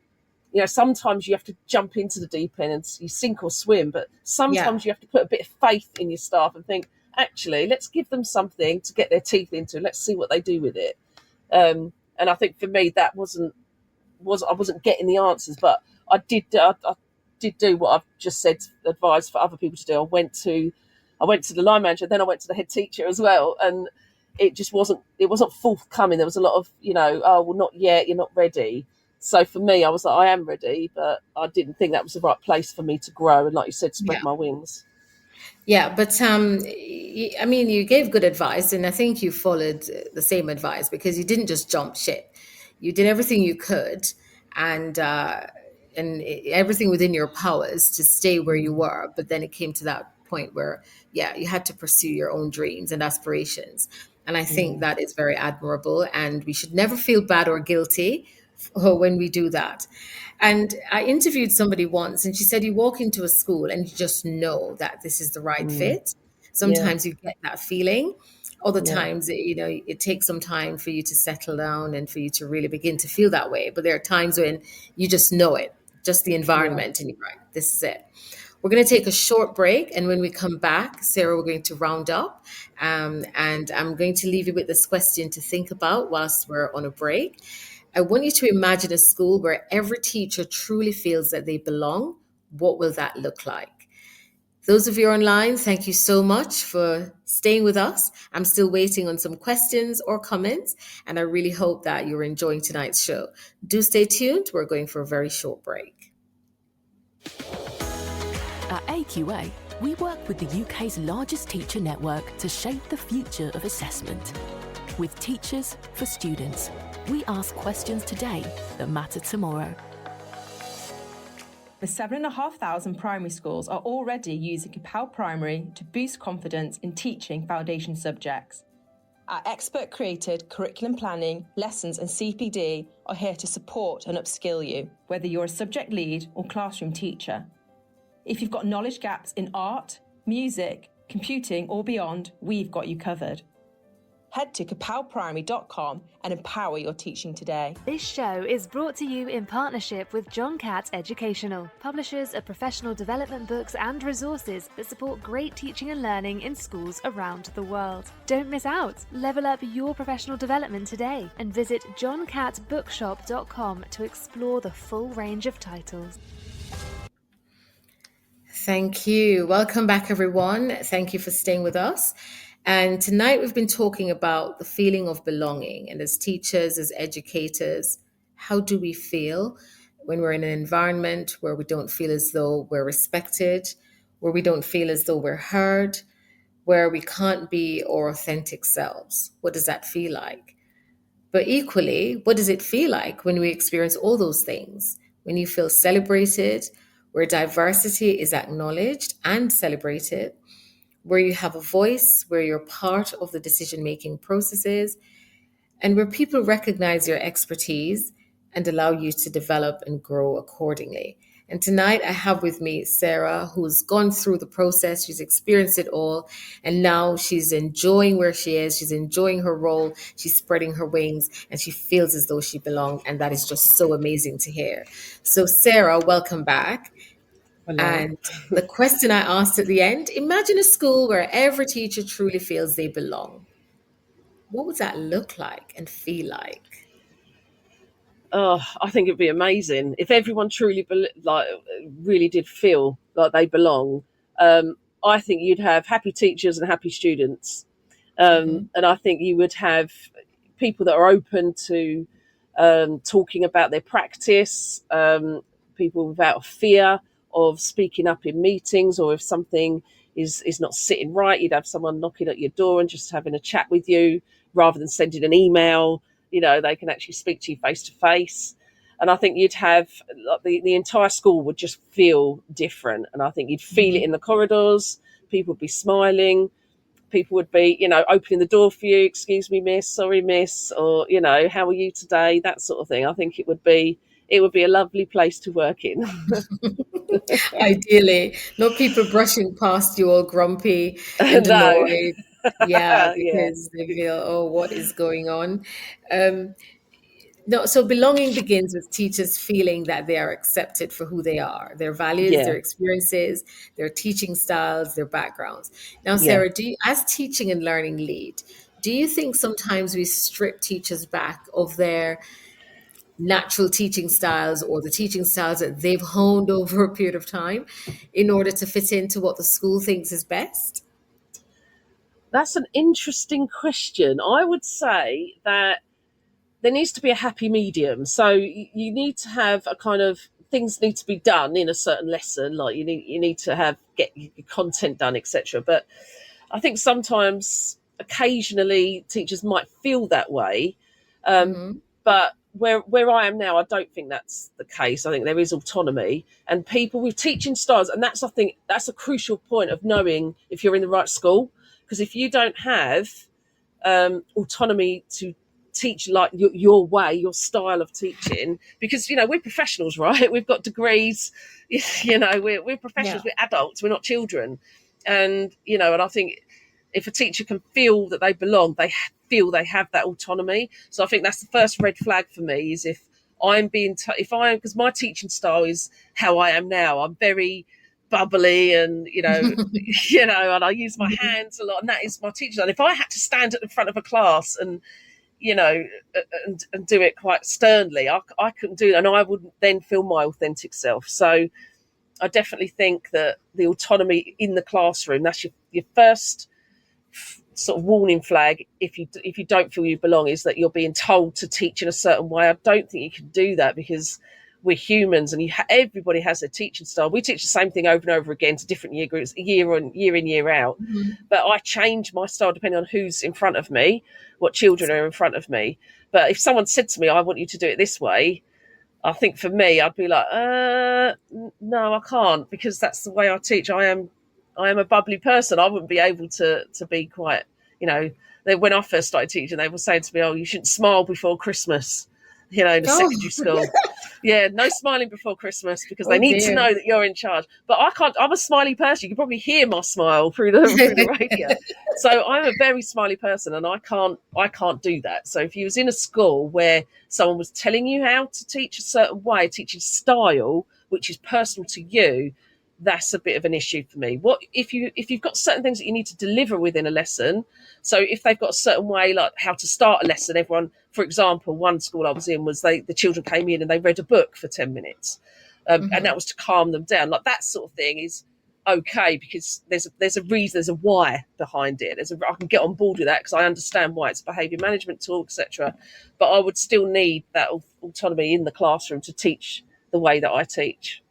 Sometimes you have to jump into the deep end and you sink or swim, but sometimes you have to put a bit of faith in your staff and think, actually, let's give them something to get their teeth into. Let's see what they do with it. And I think for me, that I wasn't getting the answers, but I did do what I've just said, advised for other people to do. I went to the line manager, then I went to the head teacher as well, and it just wasn't forthcoming. There was a lot of, oh, well, not yet, you're not ready. So for me, I was like, I am ready, but I didn't think that was the right place for me to grow and, like you said, spread my wings. Yeah, but I mean, you gave good advice, and I think you followed the same advice, because you didn't just jump ship. You did everything you could, and everything within your powers to stay where you were. But then it came to that point where, you had to pursue your own dreams and aspirations. And I think that is very admirable, and we should never feel bad or guilty when we do that. And I interviewed somebody once, and she said, you walk into a school and you just know that this is the right fit. Sometimes you get that feeling. Other times, it takes some time for you to settle down and for you to really begin to feel that way. But there are times when you just know it, just the environment, and you're right, this is it. We're going to take a short break. And when we come back, Sarah, we're going to round up. And I'm going to leave you with this question to think about whilst we're on a break. I want you to imagine a school where every teacher truly feels that they belong. What will that look like? Those of you online, thank you so much for staying with us. I'm still waiting on some questions or comments, and I really hope that you're enjoying tonight's show. Do stay tuned. We're going for a very short break. At AQA, we work with the UK's largest teacher network to shape the future of assessment. With teachers for students, we ask questions today that matter tomorrow. The 7,500 primary schools are already using Kapow Primary to boost confidence in teaching foundation subjects. Our expert-created curriculum planning, lessons and CPD are here to support and upskill you, whether you're a subject lead or classroom teacher. If you've got knowledge gaps in art, music, computing or beyond, we've got you covered. Head to kapowprimary.com and empower your teaching today. This show is brought to you in partnership with John Catt Educational, publishers of professional development books and resources that support great teaching and learning in schools around the world. Don't miss out. Level up your professional development today and visit johncattbookshop.com to explore the full range of titles. Thank you. Welcome back, everyone. Thank you for staying with us. And tonight we've been talking about the feeling of belonging. And as teachers, as educators, how do we feel when we're in an environment where we don't feel as though we're respected, where we don't feel as though we're heard, where we can't be our authentic selves? What does that feel like? But equally, what does it feel like when we experience all those things? When you feel celebrated, where diversity is acknowledged and celebrated, where you have a voice, where you're part of the decision-making processes, and where people recognize your expertise and allow you to develop and grow accordingly. And tonight I have with me Sarah, who's gone through the process. She's experienced it all. And now she's enjoying where she is. She's enjoying her role. She's spreading her wings and she feels as though she belongs. And that is just so amazing to hear. So Sarah, welcome back. Hello. And the question I asked at the end, imagine a school where every teacher truly feels they belong. What would that look like and feel like? I think it'd be amazing if everyone truly really did feel like they belong. I think you'd have happy teachers and happy students, and I think you would have people that are open to talking about their practice, people without fear of speaking up in meetings, or if something is not sitting right, you'd have someone knocking at your door and just having a chat with you rather than sending an email. They can actually speak to you face to face. And I think you'd have the entire school would just feel different. And I think you'd feel it in the corridors. People would be smiling. People would be, opening the door for you. Excuse me, miss. Sorry, miss. Or, how are you today? That sort of thing. I think it would be a lovely place to work in. Ideally, not people brushing past you all grumpy and No. annoyed. Yeah, because they feel, oh, what is going on? No, so belonging begins with teachers feeling that they are accepted for who they are, their values, Yeah. their experiences, their teaching styles, their backgrounds. Now, Yeah. Sarah, as teaching and learning lead, do you think sometimes we strip teachers back of their natural teaching styles or the teaching styles that they've honed over a period of time in order to fit into what the school thinks is best? That's an interesting question. I would say that there needs to be a happy medium. So you need to have a kind of, things need to be done in a certain lesson, like you need to get your content done, etc. But I think sometimes, occasionally, teachers might feel that way. But where I am now, I don't think that's the case. I think there is autonomy and people with teaching styles, and I think that's a crucial point of knowing if you're in the right school. Because if you don't have autonomy to teach like your way, your style of teaching, because we're professionals, right? We've got degrees, we're professionals, We're adults, we're not children. And and I think if a teacher can feel that they belong, they feel they have that autonomy. So I think that's the first red flag for me, is if I'm because my teaching style is how I am now. I'm very bubbly and and I use my hands a lot, and that is my teaching. And if I had to stand at the front of a class and and do it quite sternly, I couldn't do that, and I wouldn't then feel my authentic self. So I definitely think that the autonomy in the classroom, that's your first sort of warning flag. If you don't feel you belong, is that you're being told to teach in a certain way. I don't think you can do that, because we're humans, and everybody has their teaching style. We teach the same thing over and over again to different year groups, year in, year out. But I change my style depending on who's in front of me, what children are in front of me. But if someone said to me, I want you to do it this way, I think for me, I'd be like, no, I can't, because that's the way I teach. I am a bubbly person. I wouldn't be able to be quite, when I first started teaching, they were saying to me, oh, you shouldn't smile before Christmas, in the secondary school. Yeah, no smiling before Christmas, because they need to know that you're in charge. But I can't. I'm a smiley person. You can probably hear my smile through the radio. So I'm a very smiley person, and I can't do that. So if you was in a school where someone was telling you how to teach a certain way, teaching style, which is personal to you, that's a bit of an issue for me. What if you've got certain things that you need to deliver within a lesson? So if they've got a certain way, like how to start a lesson, everyone, for example, one school I was in was the children came in and they read a book for 10 minutes, and that was to calm them down. Like that sort of thing is okay, because there's a reason, there's a why behind it. I can get on board with that because I understand why it's a behaviour management tool, etc. But I would still need that autonomy in the classroom to teach the way that I teach.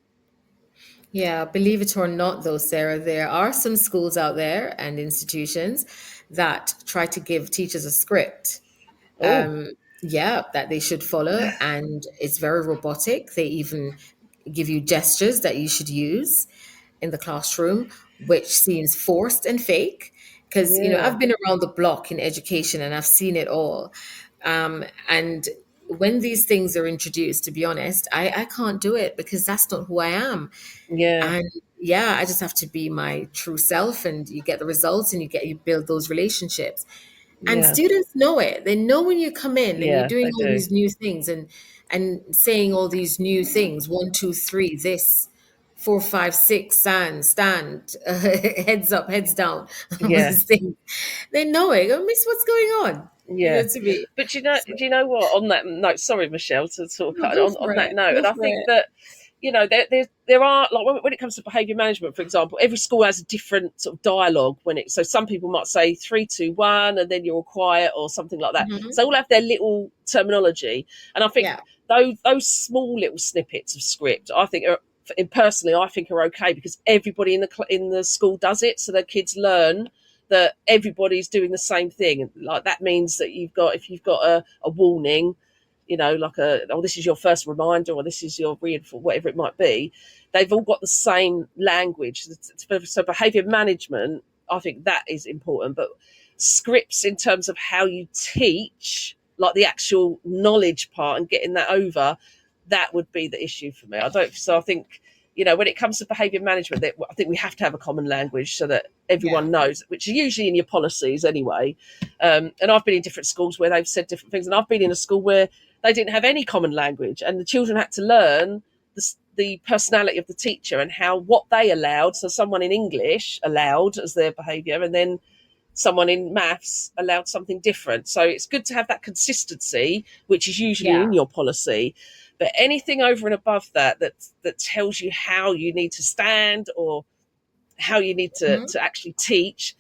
Yeah, believe it or not, though, Sarah, there are some schools out there and institutions that try to give teachers a script. That they should follow, and it's very robotic. They even give you gestures that you should use in the classroom, which seems forced and fake. Because I've been around the block in education and I've seen it all. And when these things are introduced, to be honest, I can't do it because that's not who I am. Yeah. And I just have to be my true self, and you get the results and you build those relationships. And students know it. They know when you come in and you're doing all these new things and saying all these new things. 1, 2, 3, this, 4, 5, 6, stand, heads up, heads down. These things. They know it. Go, Miss, what's going on? Yeah. But do you know what? On that note, sorry, Michelle, to sort of cut on that note, and I think that there are, like, when it comes to behaviour management, for example, every school has a different sort of dialogue so some people might say 3, 2, 1, and then you're all quiet or something like that. So they all have their little terminology, and I think those small little snippets of script, I think I think are okay, because everybody in the school does it, so the kids learn that everybody's doing the same thing. Like, that means that if you've got a warning, like this is your first reminder, or this is your reinforcement, whatever it might be, they've all got the same language. So behaviour management, I think that is important. But scripts in terms of how you teach, like the actual knowledge part and getting that over, that would be the issue for me. I think, when it comes to behaviour management, I think we have to have a common language so that everyone knows, which is usually in your policies anyway. And I've been in different schools where they've said different things, and I've been in a school where they didn't have any common language, and the children had to learn the personality of the teacher and what they allowed. So someone in English allowed as their behaviour, and then someone in maths allowed something different. So it's good to have that consistency, which is usually in your policy. But anything over and above that tells you how you need to stand or how you need to actually teach,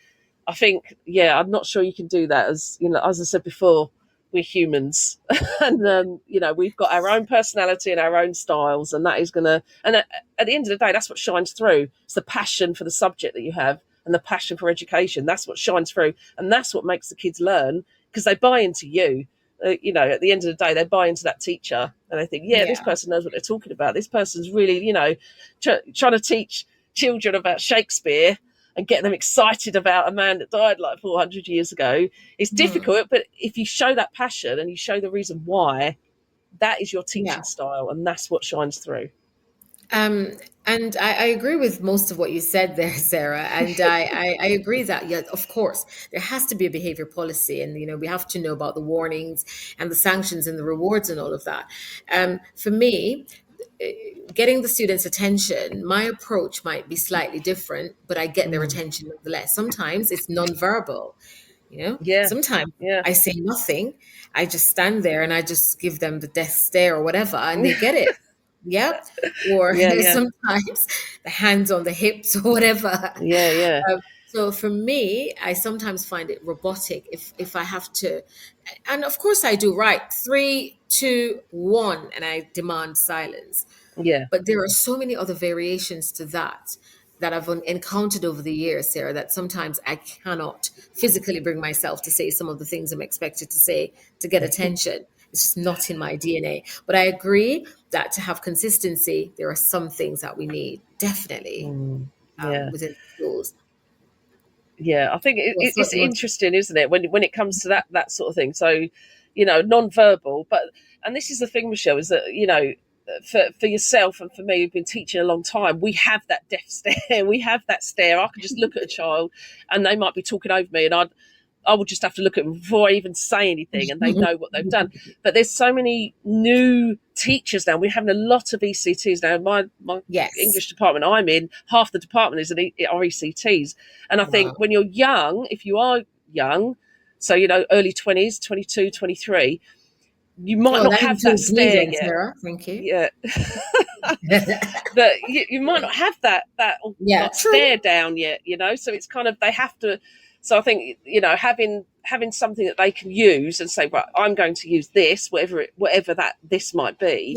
I think, I'm not sure you can do that. As I said before, we're humans, and we've got our own personality and our own styles, and that is and at the end of the day, that's what shines through. It's the passion for the subject that you have and the passion for education. That's what shines through, and that's what makes the kids learn, because they buy into you. At the end of the day, they buy into that teacher, and they think, this person knows what they're talking about. This person's really, trying to teach children about Shakespeare and get them excited about a man that died like 400 years ago. It's difficult, but if you show that passion and you show the reason why, that is your teaching style, and that's what shines through. And I agree with most of what you said there, Sarah. And I agree that, of course, there has to be a behavior policy, and we have to know about the warnings and the sanctions and the rewards and all of that. For me, getting the students' attention, my approach might be slightly different, but I get their attention nonetheless. Sometimes it's nonverbal. Sometimes I say nothing. I just stand there and I just give them the death stare or whatever, and they get it. Or sometimes the hands on the hips or whatever. So for me, I sometimes find it robotic if I have to, and of course I do, right? 3, 2, 1, and I demand silence. But there are so many other variations to that I've encountered over the years, Sarah, that sometimes I cannot physically bring myself to say some of the things I'm expected to say to get attention. It's just not in my DNA. But I agree that to have consistency, there are some things that we need, definitely, within schools. I think it's interesting, isn't it, when it comes to that sort of thing. So, non-verbal. And this is the thing, Michelle, is that, for yourself and for me, who've been teaching a long time, we have that death stare. We have that stare. I can just look at a child and they might be talking over me, and I will just have to look at them before I even say anything, and they know what they've done. But there's so many new teachers now. We're having a lot of ECTs now. My English department I'm in, half the department are ECTs. And I think when you're young, if you are young, so, early 20s, 22, 23, you might not have that stare yet. Sarah. Thank you. Yeah. But you might not have that stare down yet, so it's kind of, they have to. So I think, having something that they can use and say, right, I'm going to use this, whatever this might be,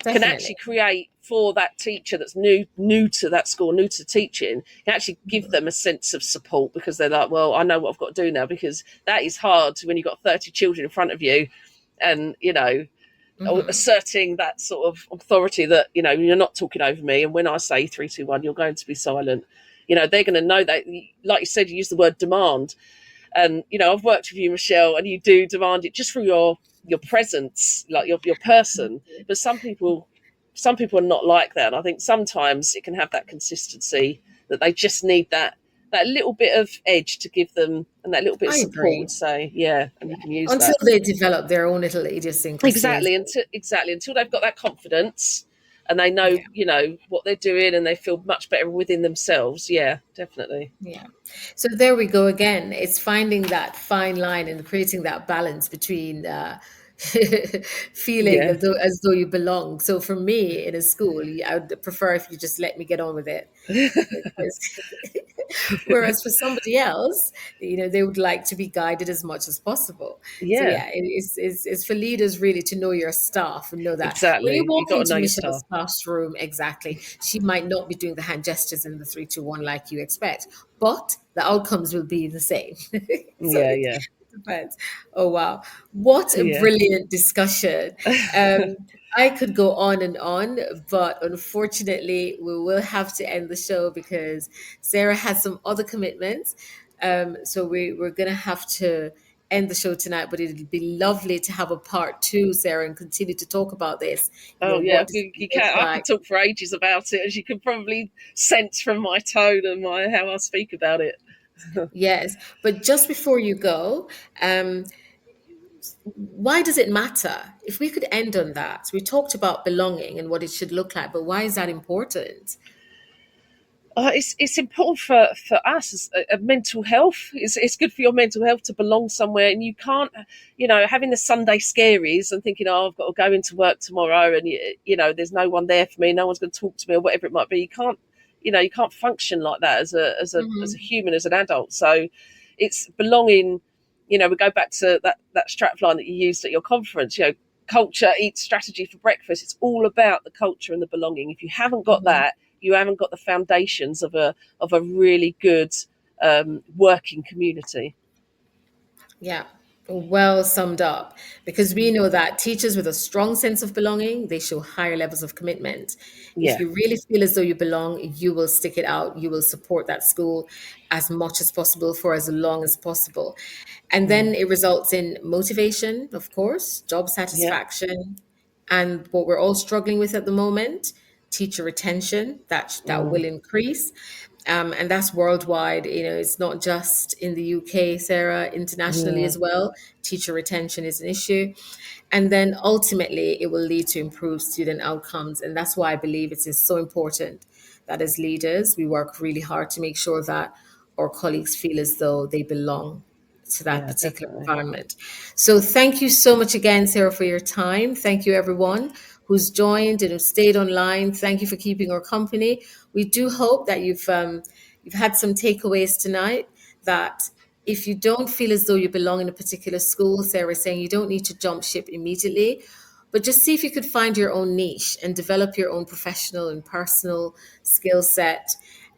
can actually create for that teacher that's new to that school, new to teaching, can actually give them a sense of support, because they're like, well, I know what I've got to do now, because that is hard when you've got 30 children in front of you, and, asserting that sort of authority that, you're not talking over me, and when I say 3, 2, 1, you're going to be silent. They're going to know that, like you said, you use the word demand. And, I've worked with you, Michelle, and you do demand it just through your presence, like your person. But some people are not like that. And I think sometimes it can have that consistency, that they just need that little bit of edge to give them, and that little bit of support. Agree. So, and you can use until they develop their own little idiosyncrasies. Exactly. Until they've got that confidence, and they know, what they're doing, and they feel much better within themselves. Yeah, definitely. Yeah. So there we go again. It's finding that fine line and creating that balance between feeling Yeah. as though you belong. So for me in a school, I would prefer if you just let me get on with it. Because whereas for somebody else, they would like to be guided as much as possible. So Yeah, yeah, it's for leaders really to know your staff and know that when you exactly. You walk got to know into your Michelle's staff. classroom, exactly, she might not be doing the hand gestures in the 3-2-1 like you expect, but the outcomes will be the same. So Yeah, it yeah, depends. Oh wow, what a yeah. brilliant discussion. Um, I could go on, but unfortunately, we will have to end the show because Sarah has some other commitments. So we're going to have to end the show tonight, but it'd be lovely to have a part two, Sarah, and continue to talk about this. Oh yeah, What does it you look can. I like? could talk for ages about it, as you can probably sense from my tone and my how I speak about it. Yes, but just before you go, um, why does it matter? If we could end on that, we talked about belonging and what it should look like, but why is that important? It's important for us as a mental health. It's good for your mental health to belong somewhere, and you can't, having the Sunday scaries and thinking, oh, I've got to go into work tomorrow, and there's no one there for me, no one's going to talk to me, or whatever it might be. You can't function like that as a Hmm. human, as an adult. So, it's belonging. We go back to that strapline that you used at your conference. Culture eats strategy for breakfast. It's all about the culture and the belonging. If you haven't got Hmm. that, you haven't got the foundations of a really good working community. Yeah, well summed up. Because we know that teachers with a strong sense of belonging, they show higher levels of commitment. If Yeah. you really feel as though you belong, you will stick it out. You will support that school as much as possible for as long as possible. And then Mm. it results in motivation, of course, job Yeah. satisfaction, and what we're all struggling with at the moment, teacher retention, that will Mm. increase. And that's worldwide. It's not just in the UK, Sarah, internationally Yeah. as well. Teacher retention is an issue. And then ultimately, it will lead to improved student outcomes. And that's why I believe it is so important that as leaders, we work really hard to make sure that our colleagues feel as though they belong to that Yeah. particular Definitely. environment. So thank you so much again, Sarah, for your time. Thank you, everyone who's joined and who stayed online. Thank you for keeping our company. We do hope that you've had some takeaways tonight. That if you don't feel as though you belong in a particular school, Sarah is saying you don't need to jump ship immediately, but just see if you could find your own niche and develop your own professional and personal skill set.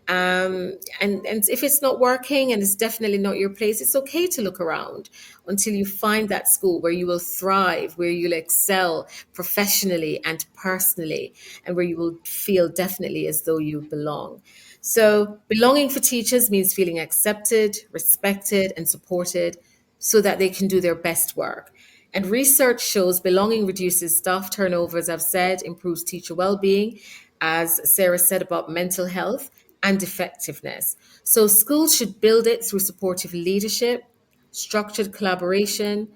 And if it's not working and it's definitely not your place, it's okay to look around until you find that school where you will thrive, where you'll excel professionally and personally, and where you will feel definitely as though you belong. So, belonging for teachers means feeling accepted, respected, and supported so that they can do their best work. And research shows belonging reduces staff turnover, as I've said, improves teacher well-being, as Sarah said about mental health and effectiveness. So schools should build it through supportive leadership, structured collaboration,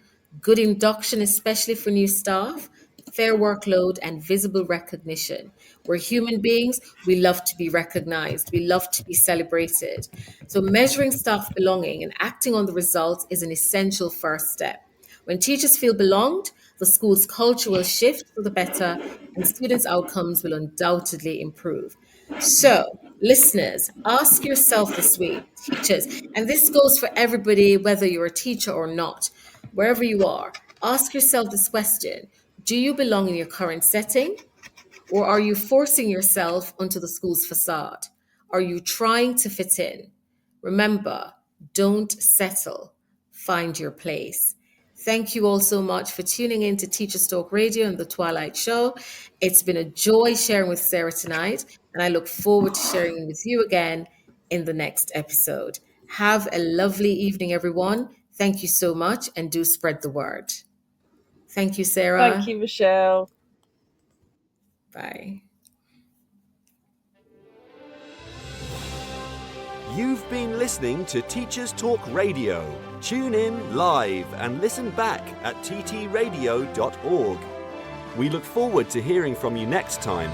good induction, especially for new staff, fair workload, and visible recognition. We're human beings. We love to be recognized. We love to be celebrated. So measuring staff belonging and acting on the results is an essential first step. When teachers feel belonged, the school's culture will shift for the better and students' outcomes will undoubtedly improve. So, listeners, ask yourself this week, teachers, and this goes for everybody, whether you're a teacher or not, wherever you are, ask yourself this question: do you belong in your current setting? Or are you forcing yourself onto the school's facade? Are you trying to fit in? Remember, don't settle. Find your place. Thank you all so much for tuning in to Teachers Talk Radio and the Twilight Show. It's been a joy sharing with Sarah tonight, and I look forward to sharing with you again in the next episode. Have a lovely evening, everyone. Thank you so much, and do spread the word. Thank you, Thank Sarah. you, Michelle. Bye. You've been listening to Teachers Talk Radio. Tune in live and listen back at ttradio.org. We look forward to hearing from you next time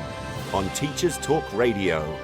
on Teachers Talk Radio.